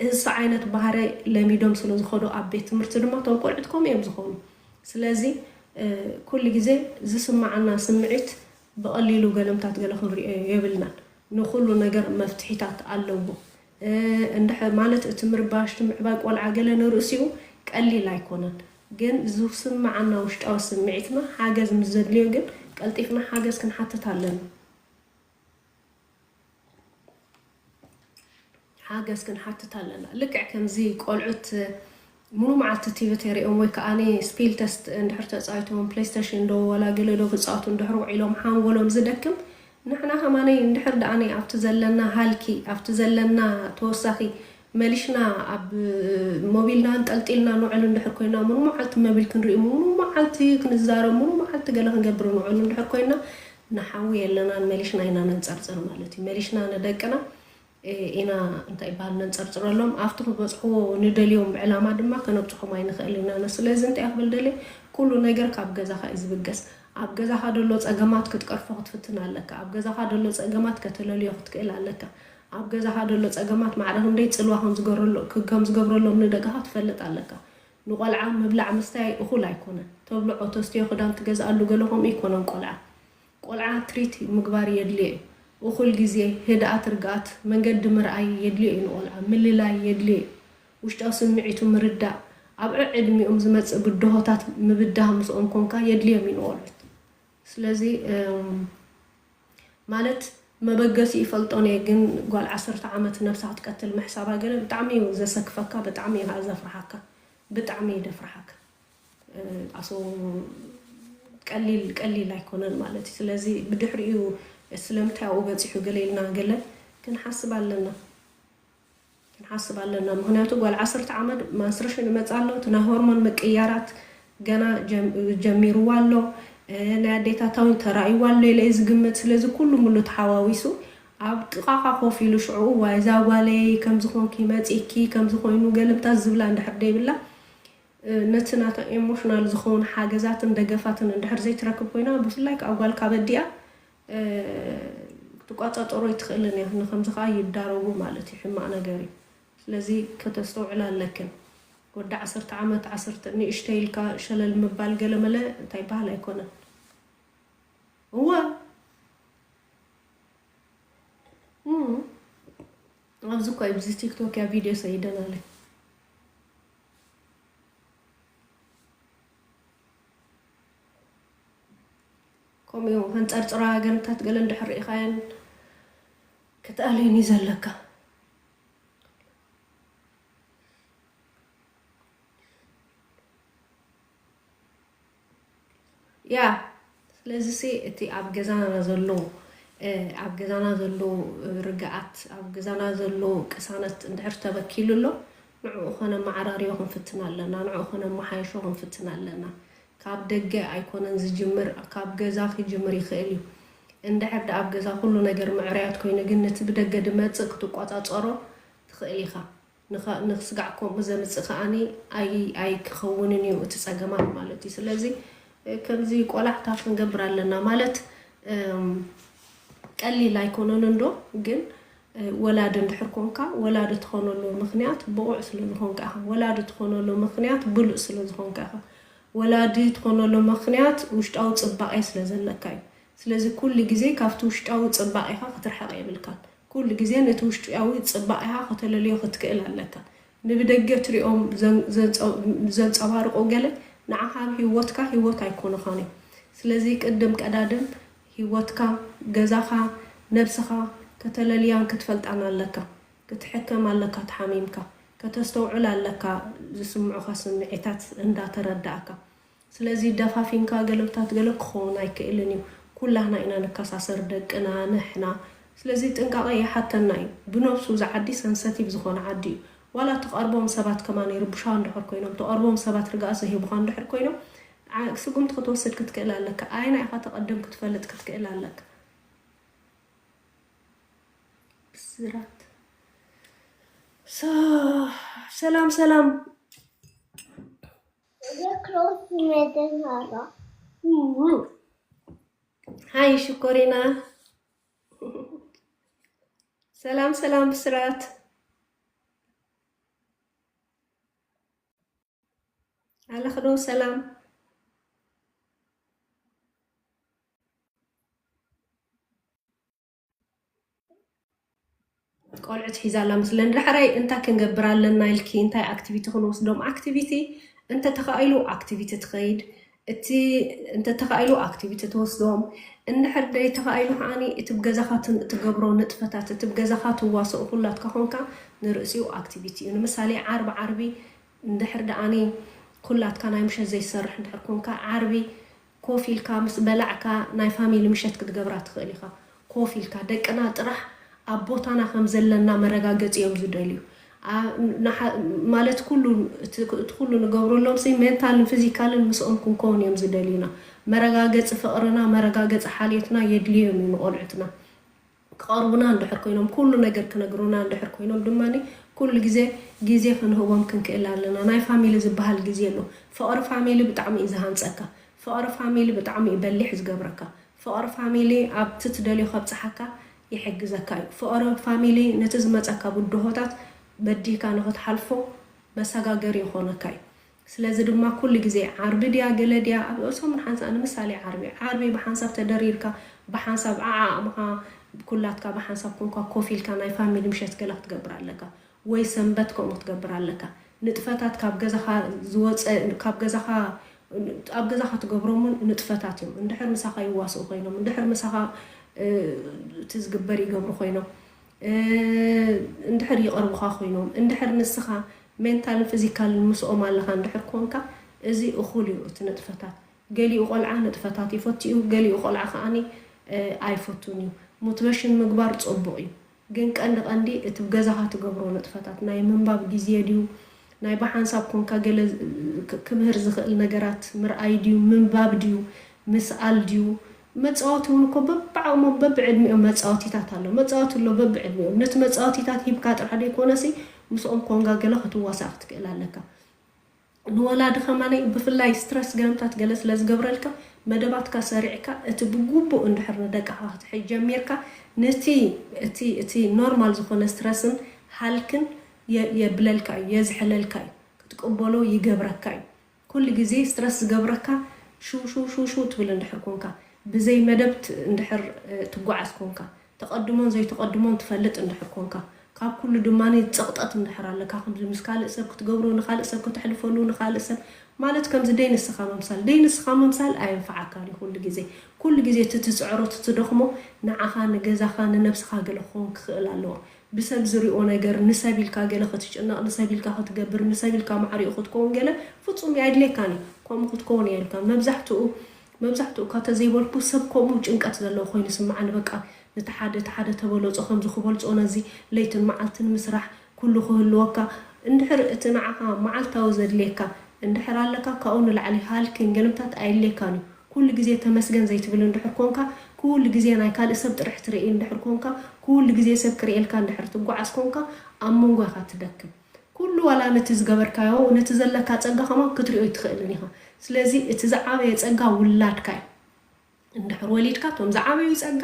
እዚ ዓይነት ባህሪ ለሚዶም ስለ ዝኸዱ ኣብ ቤት ትምህርቲ ድማ ቶም ቆልዑት ከምኡ እዮም ዝኾኑ ስለዚ ኩሉ ግዜ ዝስማዓና ስምዒት ብቐሊሉ ገለምታት ገለ ክንሪኦ የብልናን ንኩሉ ነገር መፍትሒታት ኣለዎ እንድሕር ማለት እቲ ምርባሽ ምዕባይ ቆልዓ ገለ ንርእሲኡ ቀሊል ኣይኮነን ግን ዝስማዓና ውሽጣዊ ስምዒትና ሓገዝ ምስ ዘድልዮ ግን ቀልጢፍና ሓገዝ ክንሓትት ኣለና ሓገዝ ክንሓትት ኣለና ልክዕ ከምዚ ቆልዑት ሙሉ መዓልቲ ቲቪ ተሪኦም ወይ ከዓኒ ስፒል ተስት እንድሕር ተፃዊቶም ፕሌይስቴሽን ዶ ወላ ገለ ዶ ክፃወቱ እንድሕር ውዒሎም ሓንጎሎም ዝደክም ንሕና ከማነይ እንድሕር ደኣኒ ኣብቲ ዘለና ሃልኪ ኣብቲ ዘለና ተወሳኺ መሊሽና ኣብ ሞቢልና እንጠልጢልና ንውዕል እንድሕር ኮይና ሙሉ መዓልቲ መቢል ክንሪኢ ሙሉ መዓልቲ ክንዛረብ ሙሉ መዓልቲ ገለ ክንገብር ንውዕል እንድሕር ኮይና ንሓዊ የለናን መሊሽና ኢና ነንፀርፅር ማለት እዩ መሊሽና ንደቅና ኢና እንታይ ባል ነንፀርፅረሎም ኣብቲ ክበፅሕዎ ንደልዮም ብዕላማ ድማ ከነብፅሖም ኣይንኽእል ኢና ስለዚ እንታይ ክብል ደልየ ኩሉ ነገር ካብ ገዛኻ እዩ ዝብገስ ኣብ ገዛኻ ደሎ ፀገማት ክትቀርፎ ክትፍትን ኣለካ ኣብ ገዛኻ ደሎ ፀገማት ከተለልዮ ክትክእል ኣለካ ኣብ ገዛኻ ደሎ ፀገማት ማዕረግ እንደይ ፅልዋ ከም ዝገብረሎም ንደቅኻ ትፈልጥ ኣለካ ንቆልዓ ምብላዕ ምስታይ እኹል ኣይኮነን ተብልዖ ተስትዮ ክዳን ትገዝኣሉ ገለኹም ይኮነን ቆልዓ ትሪት ምግባር የድልዮ እዩ وكل جزء هدأت رجعت من قد مرأي يدلي إنه ولا مللا يدلي وش تسمعيتم مردة أبعد مي زمت بدهاتات مبدها مسؤول كونكا يدلي من ولد سلازي مالت ما بقى يفلطوني جن قال 10 عامات نفسها تقتل محسابها قال بتعمي وإذا سكفكا بتعمي هذا فرحك بتعمي دفرحك أصو قليل لا يكون مالتي سلازي بدحريو اسلمتها وبصيحو قليلنا قال كنحسب علينا مهنياتو قال 10 عامد ما نسرش نمصالو تنا هرمون مقيارات غنا جميرو والو ناديتا تاون تراي والو ليز قمت سلازي كله ملو تحواويسو اب دقاقه خوفيلو شعو وايزا والي كم زخونكي مصيكي كم زخوينو قلبتا زبلا اندحر ديبلا نتناتا ايموشنال زخون حاجزات اندغفاتن اندحر زي تركب كوينا بفلايك اقوال كابديا تقاطعطرو يتخلن يعني خمسه خاي يدارو مالتي حما نغاري ስለዚህ ከተስተውዕላ ለከን ወደ 10 ዓመት 10 ንእሽተይልካ ሸለል መባል ገለመለ እንታይ ባህል አይኮነን ኣብዚ ኮይ ብዚ ቲክቶክ ያ ቪዲዮ ሰይደናለ ኮሚዮ ህንጸርጽራ ገንታት ገለ እንድሕር ኢኻየን ከተአለኒ ዘለካ ያ ስለዚህ እቲ ኣብ ገዛና ዘሎ ርግኣት ኣብ ገዛና ዘሎ ቅሳነት እንድሕር ተበኪሉሎ ንዕኡ ኾነ ማዕራሪዮ ክንፍትና ኣለና ንዕኡ ኾነ ማሓይሾ ክንፍትና ኣለና ካብ ደገ ኣይኮነን ዝጅምር ካብ ገዛ ክጅምር ይኽእል እዩ እንድሕር ኣብ ገዛ ኩሉ ነገር ምዕራያት ኮይኑ ግን ነቲ ብደገ ድመጽእ ክትቋጻጸሮ ትኽእል ኢኻ ንኽስጋዕኩም ዘምጽእ ከኣኒ ኣይ ክኸውንን እዩ እቲ ጸገማት ማለት እዩ ስለዚ ከምዚ ቆላሕታ ክንገብር ኣለና ማለት ቀሊል ኣይኮነን እንዶ ግን ወላድ እንድሕር ኮንካ ወላድ ትኾነሉ ምኽንያት ብቑዕ ስለዝኾንካ ኢኻ ወላድ ትኾነሉ ምኽንያት ብሉእ ስለዝኾንካ ኢኻ ወላድ ትኾነሉ ምኽንያት ውሽጣዊ ጽባቐ ስለዘለካ እዩ ስለዚ ኩሉ ግዜ ካብቲ ውሽጣዊ ጽባቐ ኢኻ ክትርሕቕ የብልካን ኩሉ ግዜ ነቲ ውሽጣዊ ጽባቐ ኢኻ ከተለልዮ ክትክእል ኣለካ ንብደገ ትሪኦም ዘንጸባርቑ ገለ ንዓኻ ህይወትካ ህይወት ኣይኮነኻን እዩ ስለዚህ ቅድም ቀዳድም ህይወትካ ገዛኻ ነብስኻ ከተለልያን ክትፈልጣን ኣለካ ክትሕከም ኣለካ ተሓሚምካ ከተስተውዕል ኣለካ ዝስምዑኻ ስምዒታት እንዳተረዳእካ ስለዚህ ደፋፊንካ ገለብታት ገለ ክኾን ኣይክእልን እዩ ኩላህና ኢና ንከሳሰር ደቅና ንሕና ስለዚህ ጥንቃቐ ይሓተና እዩ ብነብሱ ዝዓዲ ሰንሰቲቭ ዝኾነ ዓዲ እዩ ዋላ ተቐርቦም ሰባት ከማን ይርብሻ እንድሕር ኮይኖም ተቐርቦም ሰባት ርግኣስ ዘሂቡኻ እንድሕር ኮይኖም ስጉምቲ ክትወስድ ክትክእል ኣለካ ኣይና ኢኻ ተቐድም ክትፈልጥ ክትክእል ኣለካ ብስራት ሰላም ሰላም ሃይ ሽኮሪና ሰላም ሰላም ብስራት አለኽዶ ሰላም ቆልዕት ሒዛላ ምስለን ድሕራይ እንታይ ክንገብር ኣለና ኢልኪ እንታይ ኣክቲቪቲ ክንወስዶም ኣክቲቪቲ እንተ ተኻኢሉ ኣክቲቪቲ ትኸይድ እቲ እንተ ተኻኢሉ ኣክቲቪቲ ትወስዶም እንድሕር ደይ ተኻኢሉ ከዓኒ እቲ ብገዛኻ ትገብሮ ንጥፈታት እቲ ብገዛኻ ትዋስኡ ኩላትካ ኮንካ ንርእሲኡ ኣክቲቪቲ እዩ ንምሳሌ ዓርቢ እንድሕር ደኣኒ ኩላትካ ናይ ምሸት ዘይሰርሕ እንድሕር ኮንካ ዓርቢ ኮፍ ኢልካ ምስ በላዕካ ናይ ፋሚሊ ምሸት ክትገብራ ትኽእል ኢኻ ኮፍ ኢልካ ደቅና ጥራሕ ኣብ ቦታና ከም ዘለና መረጋገፂ እዮም ዝደልዩ ማለት ኩሉ ንገብረሎም ሜንታልን ፊዚካልን ምስኦም ክንከውን እዮም ዝደልዩና መረጋገፂ ፍቕርና መረጋገፂ ሓልየትና የድልዮም እዩ ንቆልዑትና ክቐርቡና እንድሕር ኮይኖም ኩሉ ነገር ክነግሩና እንድሕር ኮይኖም ድማኒ ኩሉ ግዜ ክንህቦም ክንክእል ኣለና ናይ ፋሚሊ ዝበሃል ግዜ ኣሎ ፍቕሪ ፋሚሊ ብጣዕሚ እዩ ዝሃንፀካ ፍቕሪ ፋሚሊ ብጣዕሚ እዩ በሊሕ ዝገብረካ ፍቕሪ ፋሚሊ ኣብቲ ትደልዮ ከብፅሓካ ይሕግዘካ እዩ ፍቕሪ ፋሚሊ ነቲ ዝመፀካ ብድሆታት በዲካ ንኽትሓልፎ መሰጋገሪ ይኾነካ እዩ ስለዚ ድማ ኩሉ ግዜ ዓርቢ ድያ ገለ ድያ ኣብ እሶምን ሓንሳብ ንምሳሌ ዓርቢ ብሓንሳብ ተደሪርካ ብሓንሳብ ዓዓቕምኻ ኩላትካ ብሓንሳብ ኮንካ ኮፍ ኢልካ ናይ ፋሚሊ ምሸት ገለ ክትገብር ኣለካ ወይ ሰንበት ከምኡ ክትገብር ኣለካ ንጥፈታት ካብ ገዛኻ ዝወፀ ካብ ገዛኻ ኣብ ገዛኻ ትገብሮምን ንጥፈታት እዮም እንድሕር ምሳኻ ይዋስኡ ኮይኖም እንድሕር ምሳኻ ትዝግበር ይገብሩ ኮይኖም እንድሕር ይቐርቡኻ ኮይኖም እንድሕር ንስኻ ሜንታልን ፊዚካልን ምስኦም ኣለኻ እንድሕር ኮንካ እዚ እኹል እዩ እቲ ንጥፈታት ገሊኡ ቆልዓ ንጥፈታት ይፈትኡ ገሊኡ ቆልዓ ከዓኒ ኣይፈቱን እዩ ሞቲቬሽን ምግባር ፅቡቕ እዩ ግን ቀንዲ እቲ ብገዛኻ ትገብሮ ንጥፈታት ናይ ምንባብ ግዜ ድዩ ናይ ብሓንሳብ ኮንካ ገለ ክምህር ዝኽእል ነገራት ምርኣይ ድዩ ምንባብ ድዩ ምስኣል ድዩ መፃወቲ እውን እኮ በብዓቕሞም በብዕድሚኦም መፃወቲታት ኣሎ መፃወቲ ኣሎ በብዕድሚኦም ነቲ መፃወቲታት ሂብካ ጥራሕ ደይኮነሲ ምስኦም ኮንጋ ገለ ክትዋሳእ ክትክእል ኣለካ ንወላዲ ኸማነይ ብፍላይ ስትረስ ገለምታት ገለ ስለ ዝገብረልካ መደባትካ ሰሪዕካ እቲ ብጉቡእ እንድሕር ንደቅኻ ክትሕጅ ጀሚርካ ነቲ እቲ ኖርማል ዝኾነ ስትረስን ሃልክን የብለልካ እዩ የዝሕለልካ እዩ ክትቅበሎ ይገብረካ እዩ ኩሉ ግዜ ስትረስ ዝገብረካ ሹ ትብል እንድሕር ኮንካ ብዘይ መደብት እንድሕር ትጓዓዝ ኮንካ ተቐድሞን ዘይተቐድሞን ትፈልጥ እንድሕር ኮንካ ካብ ኩሉ ድማኒ ፀቕጠት እንድሕር ኣለካ ከምዚ ምስ ካልእ ሰብ ክትገብሮ ንኻልእ ሰብ ክትሕልፈሉ ንኻልእ ሰብ ማለት ከምዚ ደይንስኻ መምሳል ኣየንፈዓካን እዩ ኩሉ ግዜ ትፅዕሮ ትደኽሞ ንዓኻ ንገዛኻ ንነብስኻ ገለ ክኸውን ክኽእል ኣለዎ ብሰብ ዝሪኦ ነገር ንሰብ ኢልካ ገለ ክትጭነቕ ንሰብ ኢልካ ክትገብር ንሰብ ኢልካ ማዕሪኡ ክትከውን ገለ ፍፁም የድልየካን እዩ ከምኡ ክትከውን የልካ መብዛሕትኡ ካተ ዘይበልኩ ሰብ ከምኡ ጭንቀት ዘለዎ ኮይኑ ስምዓኒ በቃ ንተሓደ ተበለፆ ከምዚ ክበልፆ ነዚ ለይትን መዓልትን ምስራሕ ኩሉ ክህልወካ እንድሕር እቲ ንዓኻ መዓልታዊ ዘድልየካ እንድሕር ኣለካ ካብኡ ንላዕሊ ሃልክን ገለምታት ኣይድልየካን እዩ ኩሉ ግዜ ተመስገን ዘይትብል እንድሕር ኮንካ ኩሉ ግዜ ናይ ካልእ ሰብ ጥራሕ ትርኢ እንድሕር ኮንካ ኩሉ ግዜ ሰብ ክርእልካ እንድሕር ትጓዓዝ ኮንካ ኣብ መንጎ ኢኻ ትደክም ኩሉ ዋላ ነቲ ዝገበርካዮ ነቲ ዘለካ ፀጋ ኸማ ክትሪኦ ይትኽእልን ኢኻ ስለዚ እቲ ዝዓበየ ፀጋ ውላድካ እዩ እንድሕር ወሊድካ ቶም ዝዓበዩ ፀጋ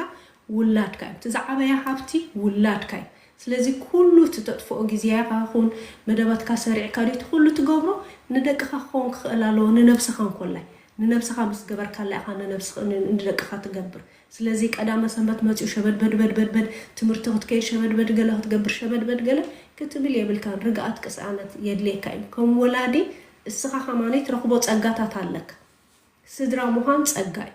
ውላድካ እዩ እቲ ዝዓበየ ሃብቲ ውላድካ እዩ ስለዚ ኩሉ ትተጥፍኦ ግዜያኻ ኹን መደባትካ ሰሪዕካ ዲት ኩሉ ትገብሮ ንደቅኻ ክኸውን ክኽእል ኣለዎ ንነብስኻ እንኮላይ ንነብስኻ ምስ ገበርካላ ኢኻ ንደቅኻ ትገብር ስለዚ ቀዳመ ሰንበት መፂኡ ሸበድበድ ትምህርቲ ክትከይድ ሸበድበድ ገለ ክትገብር ሸበድበድ ገለ ክትብል የብልካን ርግኣት ቅስኣነት የድልየካ እዩ ከም ወላዲ እስኻ ኸማኔት ረኽቦ ጸጋታት ኣለክ ስድራ ምዃን ጸጋይ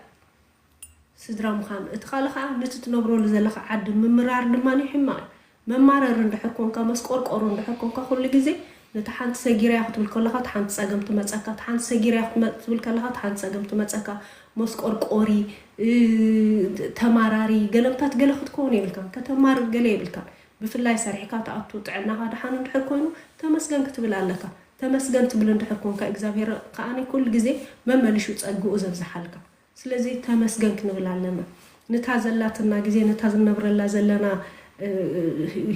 ስድራ ምዃን እትኻልኻ ንትትነብረሉ ዘለኻ ዓዲ ምምራር ድማኒ ሕማቅ መማረር እንድሕር ኮንካ መስቆርቆሮ እንድሕር ኮንካ ኩሉ ግዜ ነታ ሓንቲ ሰጊራ ክትብል ከለኻ ሓንቲ ጸገም ትመጸካ ሓንቲ ሰጊራ ክትብል ከለኻ ሓንቲ ጸገም ትመጸካ መስቆርቆሪ ተማራሪ ገለምታት ገለ ክትከውን ይብልካን ከተማር ገለ ይብልካን ብፍላይ ሰሪሕካ ተኣቱ ጥዕናኻ ድሓን እንድሕር ኮይኑ ተመስገን ክትብል ኣለካ ተመስገን ትብል እንድሕር ኮንካ እግዚአብሔር ከኣኒ ኩሉ ግዜ መመልሹ ጸግኡ ዘብዝሓልካ ስለዚ ተመስገን ክንብል ኣለና ነታ ዘላትና ግዜ ነታ ዝነብረላ ዘለና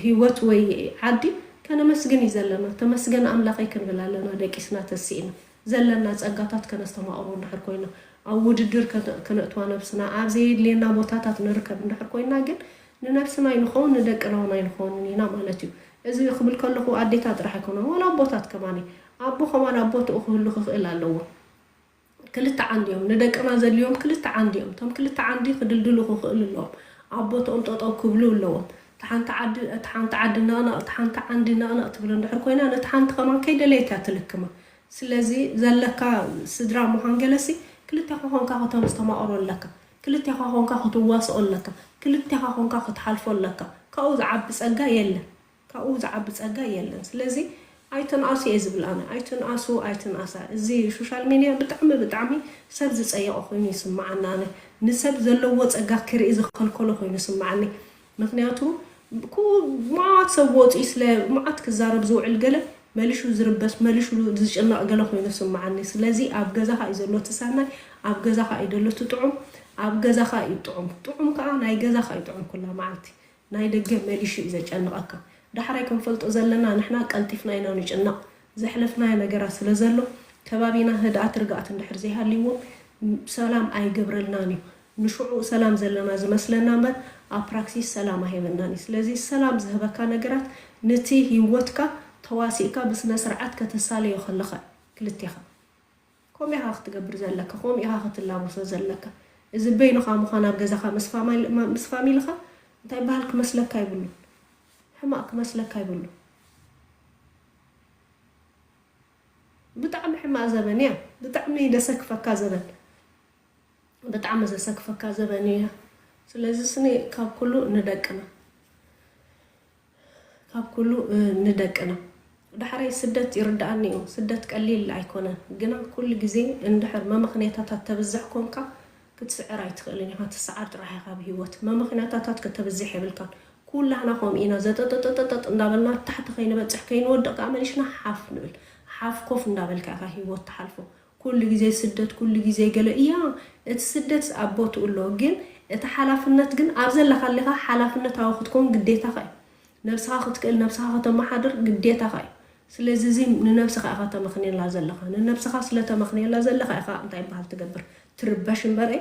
ህይወት ወይ ዓዲ ከነመስገን ይዘለና ተመስገን አምላኸይ ክንብል ኣለና ደቂስና ተሲእና ዘለና ጸጋታት ከነስተማቕሩ እንድሕር ኮይና ኣብ ውድድር ከነእትዋ ነብስና ኣብ ዘይድልየና ቦታታት ንርከብ እንድሕር ኮይና ግን ንነብስና ይንኸውን ንደቅና ይንኸውን ኢና ማለት እዩ እዚ ክብል ከለኹ ኣዴታ ጥራሕ ኣይኮነን ወላ ቦታት ከማኒ ኣቦ ከማን ኣቦ ትእኽሉ ክኽእል ኣለዎ ክልተ ዓንዲዮም ንደቅና ዘልዮም ክልተ ዓንዲዮም ቶም ክልተ ዓንዲ ክድልድሉ ክኽእል ኣለዎም ኣቦቶም ጠጠው ክብሉ ኣለዎም ተሓንቲ ዓዲ ናቕናቕ ተሓንቲ ዓንዲ ናቕናቕ ትብል እንድሕር ኮይና ነቲ ሓንቲ ከማን ከይደለየታ ትልክማ ስለዚ ዘለካ ስድራ ምዃን ገለሲ ክልተኻ ኾንካ ከተመስተማቕሮ ኣለካ ክልተኻ ኾንካ ክትዋስኦ ኣለካ ክልተኻ ኾንካ ክትሓልፎ ኣለካ ካብኡ ዝዓቢ ጸጋ የለን ካብኡ ዝዓቢ ጸጋ የለን ስለዚ ኣይተንኣሱ እየ ዝብል ኣነ ኣይተንኣሳ እዚ ሶሻል ሚድያ ብጣዕሚ ሰብ ዝፀየቆ ኮይኑ ይስማዓና ኣነ ንሰብ ዘለዎ ጸጋ ክርኢ ዝኸልከሎ ኮይኑ ይስማዓኒ ምክንያቱ ማዓት ሰብ ወፂኡ ስለ ማዓት ክዛረብ ዝውዕል ገለ መልሹ ዝርበስ መልሹ ዝጭነቕ ገለ ኮይኑ ይስማዓኒ ስለዚ ኣብ ገዛኻ እዩ ዘሎ ትሰናይ ኣብ ገዛኻ እዩ ዘሎ ትጥዑም ኣብ ገዛኻ እዩ ጥዑም ከዓ ናይ ገዛኻ እዩ ጥዑም ኩላ መዓልቲ ናይ ደገ መልሹ እዩ ዘጨንቐካ ዳሕራይ ክንፈልጦ ዘለና ንሕና ቀልጢፍና ኢና ንጭነቕ ዘሕለፍናዮ ነገራት ስለ ዘሎ ከባቢና ህድኣት ርግኣት እንድሕር ዘይሃልይዎ ሰላም ኣይገብረልናን እዩ ንሽዑ ሰላም ዘለና ዝመስለና እምበር ኣብ ፕራክሲስ ሰላም ኣይህበናን እዩ ስለዚ ሰላም ዝህበካ ነገራት ነቲ ህይወትካ ተዋሲእካ ብስነ ስርዓት ከተሳለዮ ከለኻ ክልቴኻ ከምኡ ኢኻ ክትገብር ዘለካ ከምኡ ኢኻ ክትላበሶ ዘለካ እዚ በይንኻ ምዃን ኣብ ገዛኻ ምስ ፋሚልኻ እንታይ ባህል ክመስለካ ይብሉ ሕማቅ ክመስለካ ይብሉ ብጣዕሚ ሕማቅ ዘበን እያ ብጣዕሚ ደሰክፈካ ዘበን ብጣዕሚ ዘሰክፈካ ዘበን እያ ስለዚ ስኒ ካብ ኩሉ ንደቅና ዳሕራይ ስደት ይርዳእኒ እዩ ስደት ቀሊል ኣይኮነን ግና ኩሉ ግዜ እንድሕር መምኽንያታት ተብዝሕ ኮንካ ክትስዕር ኣይትኽእልን ኢኻ ትሰዓር ጥራሕ ኢኻ ብሂወት መምኽንያታት ከተብዝሕ የብልካን ኩላህና ከምኡ ኢና ዘጠጠጠጠጥ እንዳበልና ታሕቲ ከይንበፅሕ ከይንወድቕ ከዓ መሊሽና ሓፍ ንብል ሓፍ ኮፍ እንዳበልካ ኢኻ ሂወት ተሓልፎ ኩሉ ግዜ ስደት ኩሉ ግዜ ገለ እያ እቲ ስደት ኣብ ቦትኡ ኣሎ ግን እቲ ሓላፍነት ግን ኣብ ዘለካ ኣለኻ ሓላፍነታዊ ክትኮን ግዴታኻ እዩ ነብስኻ ክትክእል ነብስኻ ከተመሓድር ግዴታኻ እዩ ስለዚ እዚ ንነብስኻ ኢኻ ተመኽኔላ ዘለኻ ንነብስኻ ስለተመኽኔላ ዘለኻ ኢኻ እንታይ በሃል ትገብር ትርበሽ እምበር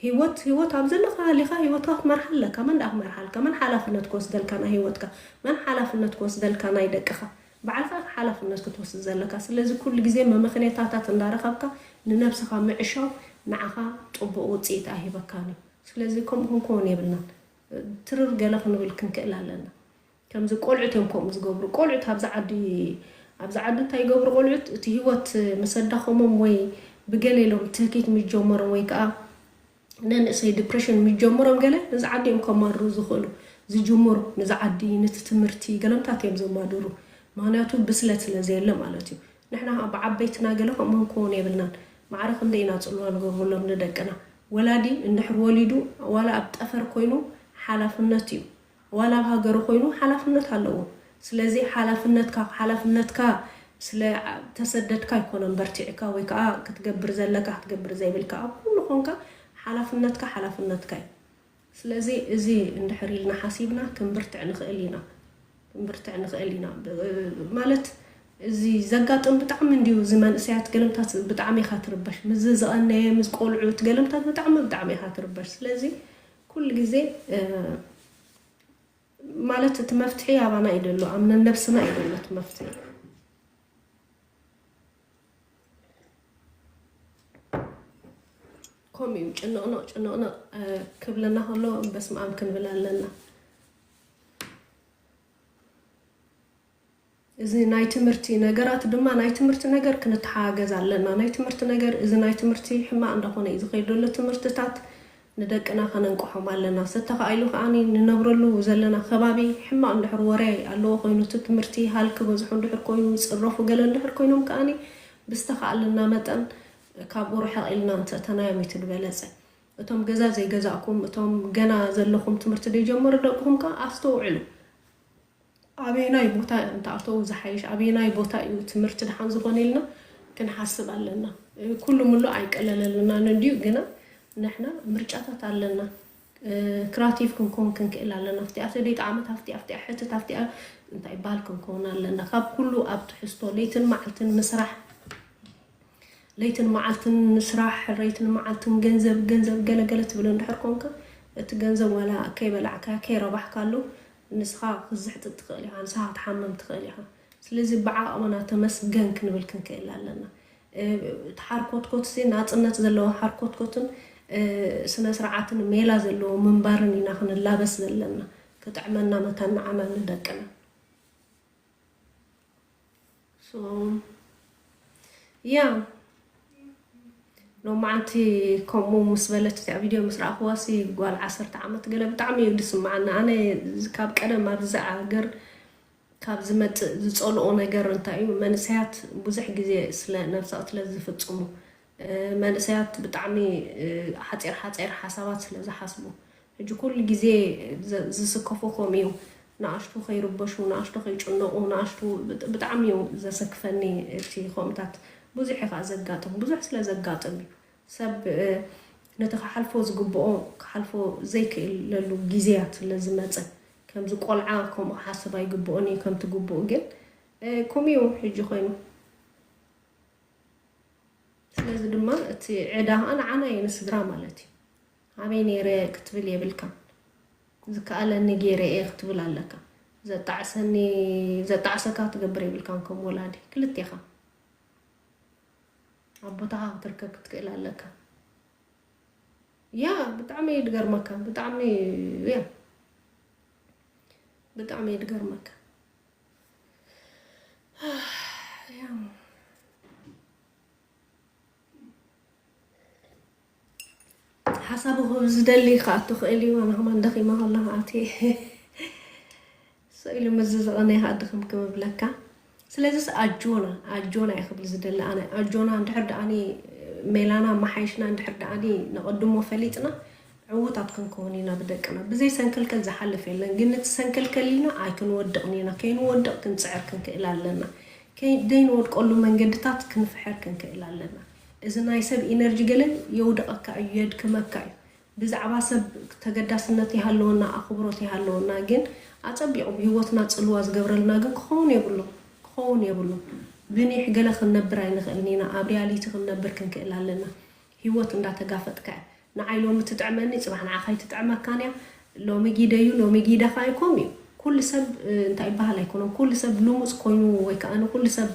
ህይወት ኣብ ዘለካ ሃሊኻ ህይወትካ ክትመርሓ ኣለካ መን ዳ ክትመርሓልካ መን ሓላፍነት ክወስደልካ ናይ ህይወትካ መን ሓላፍነት ክወስደልካ ናይ ደቅኻ ባዕልካ ሓላፍነት ክትወስድ ዘለካ ስለዚ ኩሉ ግዜ መምኽንያታት እንዳረኸብካ ንነብስኻ ምዕሻው ንዓኻ ጥቡቕ ውፅኢት ኣሂበካን እዩ ስለዚ ከምኡ ክንከውን የብልናን ትርር ገለ ክንብል ክንክእል ኣለና ከምዚ ቆልዑት እዮም ከምኡ ዝገብሩ ቆልዑት ኣብዚ ዓዲ እንታይ ይገብሩ ቆልዑት እቲ ህይወት መሰዳኸሞም ወይ ብገለ ኢሎም ትህኪት ምጀመሮም ወይ ከዓ ነንእሰይ ዲፕሬሽን ምጀመሮም ገለ ነዚ ዓዲ እዮም ከማድሩ ዝኽእሉ ዝጅምሩ ነዚ ዓዲ ነቲ ትምህርቲ ገለምታት እዮም ዘማድሩ ምክንያቱ ብስለት ስለዘየለ ማለት እዩ ንሕና ብዓበይትና ገለ ከምኡ ክንከውን የብልናን ማዕረ ክንደይ ኢና ፅልዋ ንገብረሎም ንደቅና ወላዲ እንድሕር ወሊዱ ዋላ ኣብ ጠፈር ኮይኑ ሓላፍነት እዩ ዋላ ኣብ ሃገሩ ኮይኑ ሓላፍነት ኣለዎ ስለዚ ሓላፍነትካ ስለ ተሰደድካ ይኮነን በርቲዕካ ወይ ከዓ ክትገብር ዘለካ ክትገብር ዘይብልካ ኣብ ኩሉ ኮንካ ሓላፍነትካ እዩ ስለዚ እዚ እንድሕር ኢልና ሓሲብና ክንብርትዕ ንኽእል ኢና ማለት እዚ ዘጋጥም ብጣዕሚ እንዲሁ ዝመንእሰያት ገለምታት ብጣዕሚ ኢኻ ትርበሽ ምዝ ዝቐነየ ምስ ቆልዑት ገለምታት ብጣዕሚ ኢኻ ትርበሽ ስለዚ ኩሉ ግዜ ማለት እቲ መፍትሒ ኣባና ይደሎ ኣምነ ነብስና ይደሎ እቲ መፍትሒ ከምኡ ጭንቕንቕ ክብለና ከሎ በስመ አብ ክንብል ኣለና إذا ناي تمرتي نجارات دما ناي تمرتي نجار كنت حاجة زعلنا ناي تمرتي نجار إذا ناي تمرتي حما عندنا إذا خير له تمرتات ندك أنا خلنا نقحهم علينا ستقايلو عني ننبرلو زلنا خبابي حما عند حرواري الله خينو تمرتي هالك بزحون دحر كوينو يصرفوا قالن دحر كوينو كأني بستقعلنا متن كابور حقلنا أنت تنايمي تلبلزه أتوم جزا زي جزاكم أتوم جنا زلهم تمرت دي جمر دقهم كأستوعلو أبينا يبوتا أنت أتو زحيش أبينا يبوتا تمرت الحين زغنيلنا كن حاسب علينا كل ملو عيك لنا نديو جنا نحنا مرجعات علينا كراتيف كون كلا لنا فتي أفتي عامت أفتي حتى أفتي أنت يبالكم كون لنا خاب كله أبت حستو ليتن معلتن مسرح ليتن معلتن نسرح ريتن معلتن جنزب قلت بلون دحركونك تجنزب ولا كي بلعك كي ربح كله نسخة خزحت تقليها نسخة تحمم تقليها سلزي بعاء وانا تمس جنك نبلكن كإلا لنا تحركوت كوتسي ناتنت زلو حركوت كوتن سنة سرعات ميلا زلو منبارني ناخن اللابس زلنا كتعملنا مكان عمل ندقنا يا لو ما عندي كم مسبلة تاع فيديو مسرع خواسي قال 10 عامات قال بطعمي يدس معنا أنا كاب كذا ما بزع جر كاب زمت زصلوا نجر نتاعي منسيات بزح جزء سلا نفسات لازم تصوموا منسيات بطعمي حتير حسابات لازم حسبوا هجو كل جزء زسكفوا كوميو نعشتو خير بشو نعشتو خير جنو نعشتو بطعمي زسكفني تي خمتات بوزح يخا زقاتهم بوزح سلا زقاتهم سب نتخحلفو زقبقو حلفو زيك للو جزيات لازمات كم زقولعا كم حاسبا يقبقوني كم تقبقو جن كوميو حجي خينو سلازي دما تي عداها أنا ينس دراما التي عميني ري كتب لي بالكم زكالا نيجيري ايه كتب لك زتعسكا تقبري بالكم ولادي كلتي خا عبطها تركك تقيل لك يا بتعمي يدقر مكة بتعمي يا بتعمي يدقر مكة يا حسبه زدلي خاطو خيلي وانا هم دخي ما الله عاتي سئل مزز انا هادخم كم بلكا سلازس أجونا يخبل زدل أنا أجونا عند حد أني ميلانا ما حيشنا عند حد أني نقدمه فليتنا عوضات كونينا بدكنا بزي سنكل كل زحل فيلن قلنا سنكل كلينا أي كن ودقنينا كين ودق كن سعر كن كإلا لنا كين دين ود كله من جدتات كن فحر كن كإلا لنا إذا نايسب إنرجي قلن يودق كأيد كمكاي بزعبا سب تقدسنتي هالونا أخبرتي هالونا جن أتبعوا بيوتنا تسلواز قبرلنا جن خون يقولوا خون يبلو بني حجلا خلنا براين خلنينا أبريالي تخلنا بركن كإلا لنا هيوت ندا تجافت كا نعيلو متتعملني صباح نعخي تتعمل كانيا لو مجيدايو لو مجيدا خايكمي كل سب انت عبها لا يكونوا كل سب لومس كونو ويكانو كل سب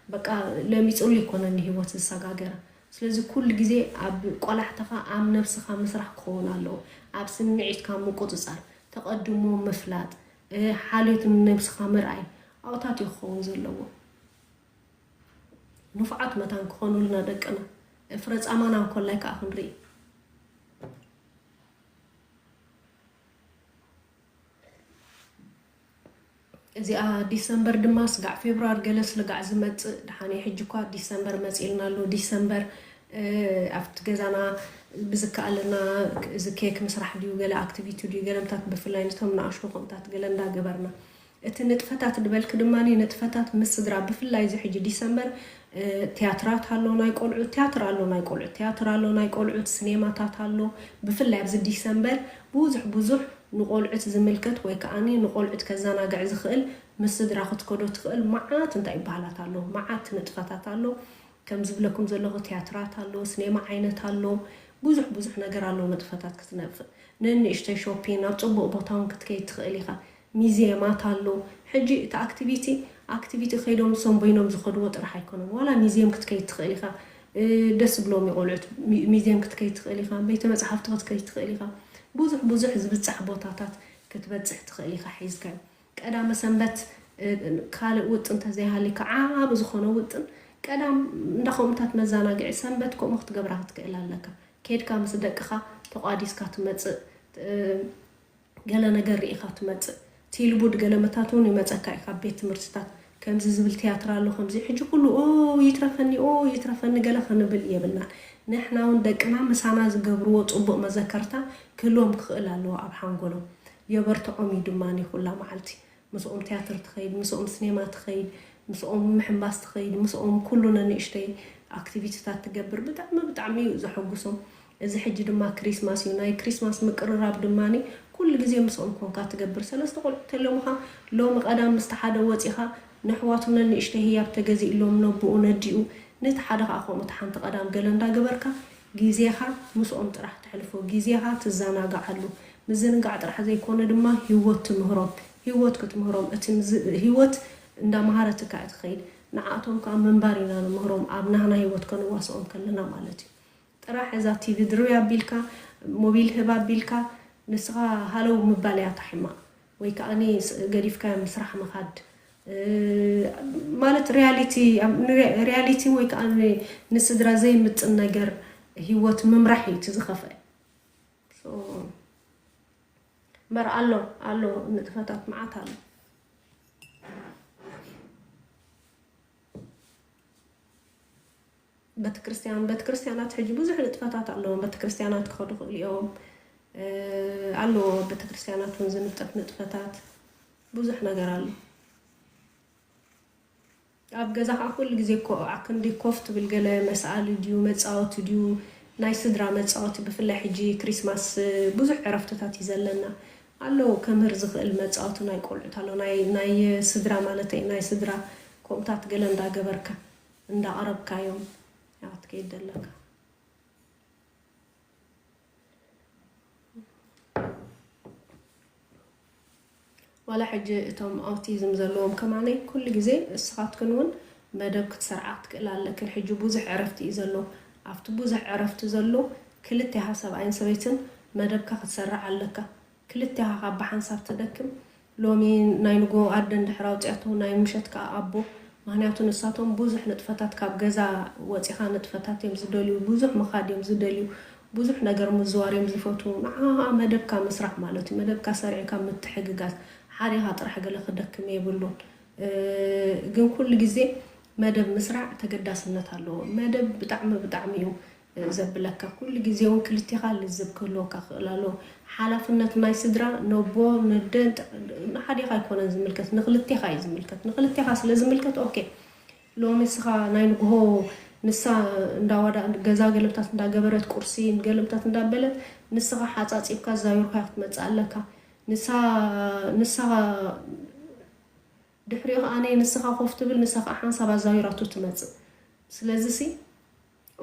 بقى لم يصل يكون ان هيوت السغاغره ስለዚህ كل ጊዜ አብ ቆላሕተኻ አም ነፍስኻ መስራሕ ክኾን ኣለዎ አብ ስምዒትካ ምቁፅፃር ተቀድሞ መፍላጥ ሓልዮት ነፍስኻ ምርኣይ ኣውታት ይኸውን ዘለዎ ንፍዓት መታን ክኾኑልና ደቅና ፍረፃማና ኮላይ ከዓ ክንርኢ እዚኣ ዲሰምበር ድማ ስጋዕ ፌብሩዋር ገለ ስለጋዕ ዝመጽእ ድሓኒ ሕጂ እኳ ዲሰምበር መጽኢልና ኣሎ ዲሰምበር ኣብቲ ገዛና ብዝከኣለና እዚ ኬክ ምስራሕ ድዩ ገለ ኣክቲቪቲ ድዩ ገለምታት ብፍላይ ነቶም ንኣሽቱ ከምታት ገለ እንዳገበርና እቲ ንጥፈታት ድበልክ ድማኒ ንጥፈታት ምስ ስድራ ብፍላይ እዚ ሕጂ ዲሰምበር ቲያትራት ኣሎ ናይ ቆልዑ ቲያትር ኣሎ ናይ ቆልዑ ቲያትር ኣሎ ናይ ቆልዑ ሲኔማታት ኣሎ ብፍላይ ኣብዚ ዲሰምበር ብዙሕ ንቆልዑት ዝምልከት ወይ ከኣኒ ንቆልዑት ከዘናግዕ ዝኽእል ምስ ስድራ ክትከዶ ትኽእል መዓት እንታይ ይባሃላት ኣሎ መዓት ንጥፈታት ኣሎ ከም ዝብለኩም ዘለኹ ቲያትራት ኣሎ ሲኔማ ዓይነት ኣሎ ብዙሕ ነገር ኣሎ ንጥፈታት ክትነፍእ ንንእሽተይ ሾፒንግ ኣብ ፅቡቅ ቦታውን ክትከይድ ትኽእል ኢኻ ሚዚየማት ኣሎ ሕጂ እቲ ኣክቲቪቲ ከይዶም ሰንበይኖም ዝኸድዎ ጥራሕ ኣይኮነም ዋላ ሚዚየም ክትከይድ ትኽእል ኢኻ ደስ ብሎም ይቆልዑት ሚዚየም ክትከይድ ትኽእል ኢኻ ቤተ መጽሓፍቲ ክትከይድ ትኽእል ኢኻ ብዙሕ ዝበፅሕ ቦታታት ክትበፅሕ ትኽእል ኢኻ ሒዝካ ቀዳመ ሰንበት ካልእ ውጥን ተዘይሃሊካ ዓብ ዝኾነ ውጥን ቀዳም እንዳኸምታት መዘናግዒ ሰንበት ከምኡ ክትገብራ ክትክእል ኣለካ ከድካ ምስ ደቅኻ ተቋዲስካ ትመጽእ ገለ ነገር ርኢኻ ትመጽእ ቲልቡድ ገለመታት እውን ይመጸካ ኢኻ ቤት ትምህርትታት ከምዚ ዝብል ቲያትር ኣሎ ከምዚ ሕጂ ኩሉ ይትረፈኒ ገለ ክንብል የብልና ንሕና እውን ደቅና ምሳና ዝገብርዎ ጽቡቕ መዘከርታ ክህልዎም ክኽእል ኣለዎ ኣብ ሓንጎሎም የበርትዖም እዩ ድማኒ ኩላ መዓልቲ ምስኦም ቲያትር ትኸይድ ምስኦም ሲኔማ ትኸይድ ምስኦም ምሕምባስ ትኸይድ ምስኦም ኩሉ ነንእሽተይ ኣክቲቪቲታት ትገብር ብጣዕሚ እዩ ዘሐጉሶም እዚ ሕጂ ድማ ክሪስማስ እዩ ናይ ክሪስማስ ምቅርራብ ድማኒ ኩሉ ግዜ ምስኦም ኮንካ ትገብር ሰለስተ ቆልዑ ተለሙኻ ሎሚ ቀዳም ምስቲ ሓደ ወፂኻ ንሕዋቱም ነንእሽተይ ህያብ ተገዚእሎም ነብኡ ነዲኡ ነቲ ሓደ ከዓ ከምኡ ሓንቲ ቀዳም ገለ እንዳገበርካ ግዜኻ ምስኦም ጥራሕ ትሕልፎ ግዜኻ ትዘናጋዓሉ ምዝንጋዕ ጥራሕ ዘይኮነ ድማ ህይወት ትምህሮም ህይወት ክትምህሮም እቲ ህይወት እንዳማሃረትካ ትኸይድ ንዓቶም ከዓ መንባር ኢና ንምህሮም ኣብ ናህና ህይወት ከንዋስኦም ከለና ማለት እዩ ጥራሕ እዛ ቲቪ ድርብያ ኣቢልካ ሞቢል ህባ ኣቢልካ ንስኻ ሃለው ምባል እያ ታሒማ ወይ ከዓኒ ገዲፍካ ምስራሕ መኻድ ማለት ሪያሊቲ ወይ ከዓኒ ንስድራ ዘይምጥን ነገር ህይወት ምምራሕ እዩ ትዝኸፍአ መር ኣሎ ንጥፈታት መዓት ኣሎ ቤተክርስትያናት ሕጂ ብዙሕ ንጥፈታት ኣለዎም ቤተክርስትያናት ክኸዱ ክእሉ እዮም ኣሎ ቤተክርስትያናት እውን ዝንጠፍ ንጥፈታት ብዙሕ ነገር ኣሎ ኣብ ገዛኻ ኩሉ ግዜ ክንዲ ኮፍ ትብል ገለ መስኣሊ ድዩ መፃወቲ ድዩ ናይ ስድራ መፃወቲ ብፍላይ ሕጂ ክሪስማስ ብዙሕ ዕረፍትታት እዩ ዘለና ኣሎ ከምህር ዝኽእል መፃወቲ ናይ ቆልዑት ኣሎ ናይ ስድራ ማለት ናይ ስድራ ከምታት ገለ እንዳገበርካ እንዳቐረብካዮም ትከይድ ኣለካ ዋላ ሕጂ እቶም ኣውቲዝም ዘለዎም ከማነይ ኩሉ ግዜ እስኻትክን እውን መደብ ክትሰርዓ ትክእል ኣለክን ሕጂ ብዙሕ ዕረፍቲ እዩ ዘሎ ኣብቲ ብዙሕ ዕረፍቲ ዘሎ ክልተ ሰብኣይን ሰበይትን መደብካ ክትሰርዓ ኣለካ ክልተ ካብ ብሓንሳብ ትደክም ሎሚ ናይ ንጎ ኣደን ድሕራ ውፅያቶ ናይ ምሸትካ ኣቦ ምክንያቱ ንሳቶም ብዙሕ ንጥፈታት ካብ ገዛ ወፂኻ ንጥፈታት እዮም ዝደልዩ ብዙሕ መኻድ እዮም ዝደልዩ ብዙሕ ነገር ምዝዋር እዮም ዝፈቱ ንዓ መደብካ ምስራሕ ማለት እዩ መደብካ ሰሪዕካ ምትሕግጋዝ ሓሪኻ ጥራሕ ገለ ክደክም የብሉን ግን ኩሉ ግዜ መደብ ምስራዕ ተገዳስነት ኣለዎ መደብ ብጣዕሚ እዩ ዘብለካ ኩሉ ግዜ እውን ክልቲኻ ልዝብ ክህልወካ ክእል ኣለዎ ሓላፍነት ናይ ስድራ ነቦ ንደን ንሓዲኻ ኣይኮነን ዝምልከት ንክልቲኻ እዩ ዝምልከት ንክልቲኻ ስለ ዝምልከት ኦኬ ሎሚ ስኻ ናይ ንግሆ ንሳ እንዳዋዳ ገዛ ገለምታት እንዳገበረት ቁርሲ ገለምታት እንዳበለት ንስኻ ሓፃፂብካ ዛዊርካ ክትመፅእ ኣለካ ንሳ ድሕሪኡ ኣነ ንስኻ ኮፍ ትብል ንስኻ ሓንሳብ ኣዛዊራቱ ትመፅእ ስለዚ ሲ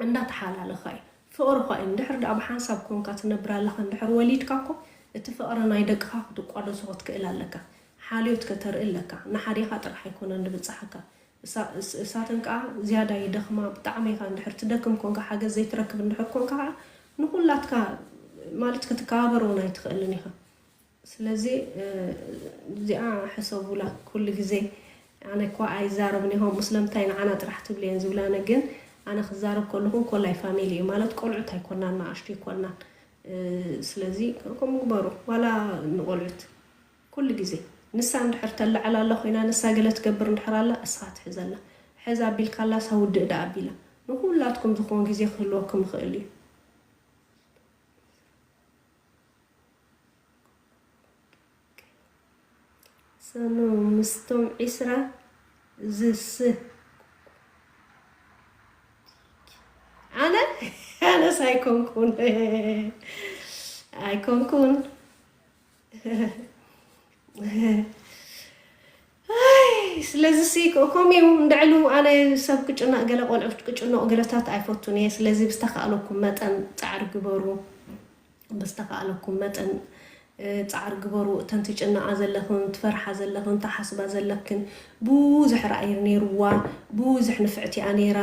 እንዳተሓላለኻ እዩ ፍቕሪ ኳ እዩ ድሕሪ ዳ ብሓንሳብ ኮንካ ትነብር ኣለኻ ድሕሪ ወሊድካ እኮ እቲ ፍቕሪ ናይ ደቅኻ ክትቋደሶ ክትክእል ኣለካ ሓልዮት ከተርኢ ኣለካ ንሓዲኻ ጥራሕ ኣይኮነን ንብፅሓካ እሳትን ከዓ ዝያዳ ይደኽማ ብጣዕሚ ኢኻ እንድሕር ትደክም ኮንካ ሓገዝ ዘይትረክብ እንድሕር ኮንካ ከዓ ንኩላትካ ማለት ክትከባበሮ ናይ ትኽእልን ኢኻ ስለዚ እዚኣ ሕሰቡላ ኩሉ ግዜ ኣነ እኳ ኣይዛረብን ኢኹም ምስለምታይ ንዓና ጥራሕ ትብልየን ዝብላነ ግን ኣነ ክዛረብ ከለኹን ኮላይ ፋሚሊ እዩ ማለት ቆልዑት ኣይኮናን ንኣሽቱ ይኮናን ስለዚ ከምኡ ግበሩ ዋላ ንቆልዑት ኩሉ ግዜ ንሳ እንድሕር ተላዕላ ኣላ ኮይና ንሳ ገለ ትገብር እንድሕር ኣላ እስኻ ትሕዘላ ሕዛ ኣቢልካላ ሳውድእ ዳ ኣቢላ ንኩላትኩም ዝኾን ግዜ ክህልወኩም ይኽእል እዩ ሰኑ ምስቶም 20 ዝስህ ኣነ ሳይኮንኩን ኣይኮንኩን ስለዚ ሲ ከምኡ እንደዕሉ ኣነ ሰብ ክጭናቅ ገለ ቆልዑት ክጭነቁ ገለታት ኣይፈቱን እየ ስለዚ ብዝተኸኣለኩም መጠን ፃዕሪ ግበሩ ብዝተኸኣለኩም መጠን ፃዕሪ ግበሩ እተን ትጭናቃ ዘለኽን ትፈርሓ ዘለኽን ተሓስባ ዘለክን ብዙሕ ራእይ ነይሩዋ ብዙሕ ንፍዕቲኣ ነይራ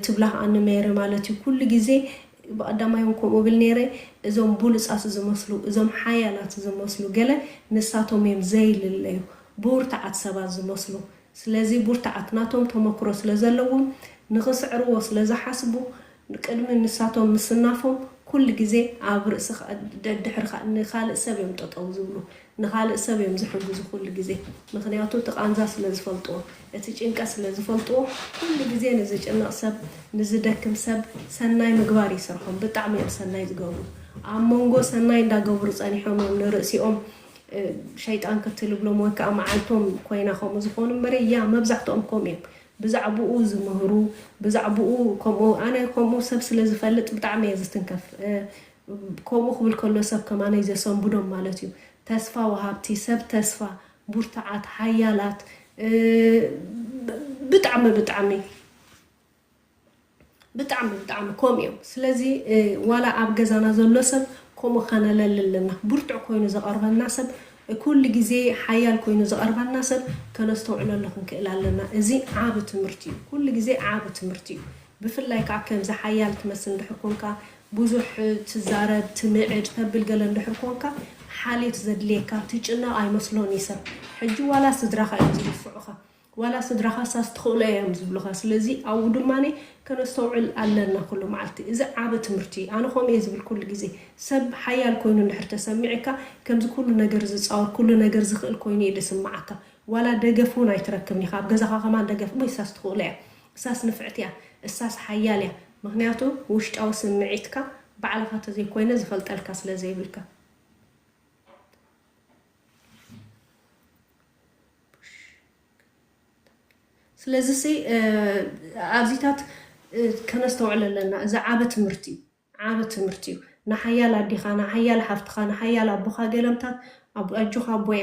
ትብላህ ኣነ መይረ ማለት እዩ ኩሉ ግዜ ብቀዳማዮም ከምኡ ብል ነይረ እዞም ቡሉፃት ዝመስሉ እዞም ሓያላት ዝመስሉ ገለ ንሳቶም እዮም ዘይልለዩ ብውርታዓት ሰባት ዝመስሉ ስለዚ ብውርታዓት ናቶም ተመክሮ ስለዘለዎም ንኽስዕርዎ ስለዝሓስቡ ቅድሚ ንሳቶም ምስናፎም ኩሉ ግዜ ኣብ ርእሲ ድሕሪ ንኻልእ ሰብ እዮም ጠጠው ዝብሉ ንኻልእ ሰብ እዮም ዝሕግዙ ኩሉ ግዜ ምክንያቱ እቲ ቃንዛ ስለ ዝፈልጥዎ እቲ ጭንቀት ስለ ዝፈልጥዎ ኩሉ ግዜ ንዝጭነቕ ሰብ ንዝደክም ሰብ ሰናይ ምግባር ይሰርሖም ብጣዕሚ እዮም ሰናይ ዝገብሩ ኣብ መንጎ ሰናይ እንዳገብሩ ፀኒሖም እዮም ንርእሲኦም ሸይጣን ክትልብሎም ወይ ከዓ መዓልቶም ኮይና ከምኡ ዝኾኑ እምበረ ያ መብዛሕትኦም ከምኡ እዮም ብዛዕባኡ ዝምህሩ ብዛዕባኡ ከምኡ ኣነ ከምኡ ሰብ ስለ ዝፈልጥ ብጣዕሚ እየ ዝትንከፍ ከምኡ ክብል ከሎ ሰብ ከማነይ ዘሰንብዶም ማለት እዩ ተስፋ ወሃብቲ ሰብ ተስፋ ቡርታዓት ሓያላት ብጣዕሚ ብጣዕሚ ብጣዕሚ ብጣዕሚ ከምኡ እዮም ስለዚ ዋላ ኣብ ገዛና ዘሎ ሰብ ከምኡ ከነለለና ቡርቱዕ ኮይኑ ዘቐርበና ሰብ ኩሉ ግዜ ሓያል ኮይኑ ዘቐርበና ሰብ ከነስተውዕለሉ ክንክእል ኣለና እዚ ዓብ ትምህርቲ እዩ ኩሉ ግዜ ዓብ ትምህርቲ እዩ ብፍላይ ከዓ ከምዚ ሓያል ትመስል እንድሕር ኮንካ ብዙሕ ትዛረብ ትምዕድ ተብል ገለ እንድሕር ኮንካ ሓልዮት ዘድልየካ ትጭነቕ ኣይመስሎን ይሰብ ሕጂ ዋላ ስድራኻ እዮም ዝድፍዑኻ ዋላ ስድራኻ ሳስ ትኽእሎ እዮም ዝብሉኻ ስለዚ ኣብኡ ድማኒ ከነስተውዕል ኣለና ኩሉ መዓልቲ እዚ ዓብ ትምህርቲ እዩ ኣነ ከምኡ እየ ዝብል ኩሉ ግዜ ሰብ ሓያል ኮይኑ እንድሕር ተሰሚዕካ ከምዚ ኩሉ ነገር ዝፃወር ኩሉ ነገር ዝኽእል ኮይኑ እዩ ዝስማዓካ ዋላ ደገፍ እውን ኣይትረክብኒ ኢኻ ኣብ ገዛኻ ከማ ደገፍ ሞ እሳስ ትኽእሎ እያ እሳስ ንፍዕቲ እያ እሳስ ሓያል እያ ምክንያቱ ውሽጣዊ ስምዒትካ ባዕልኻ ተዘይኮይነ ዝፈልጠልካ ስለ ዘይብልካ ስለዚ ኣብዚታት ከነስተውዕል ኣለና እዚ ዓበ ትምህርቲ እዩ ንሓያል ኣዲኻ ንሓያል ሓፍትኻ ንሓያል ኣቦኻ ገለምታት ኣጁኻ ኣቦይ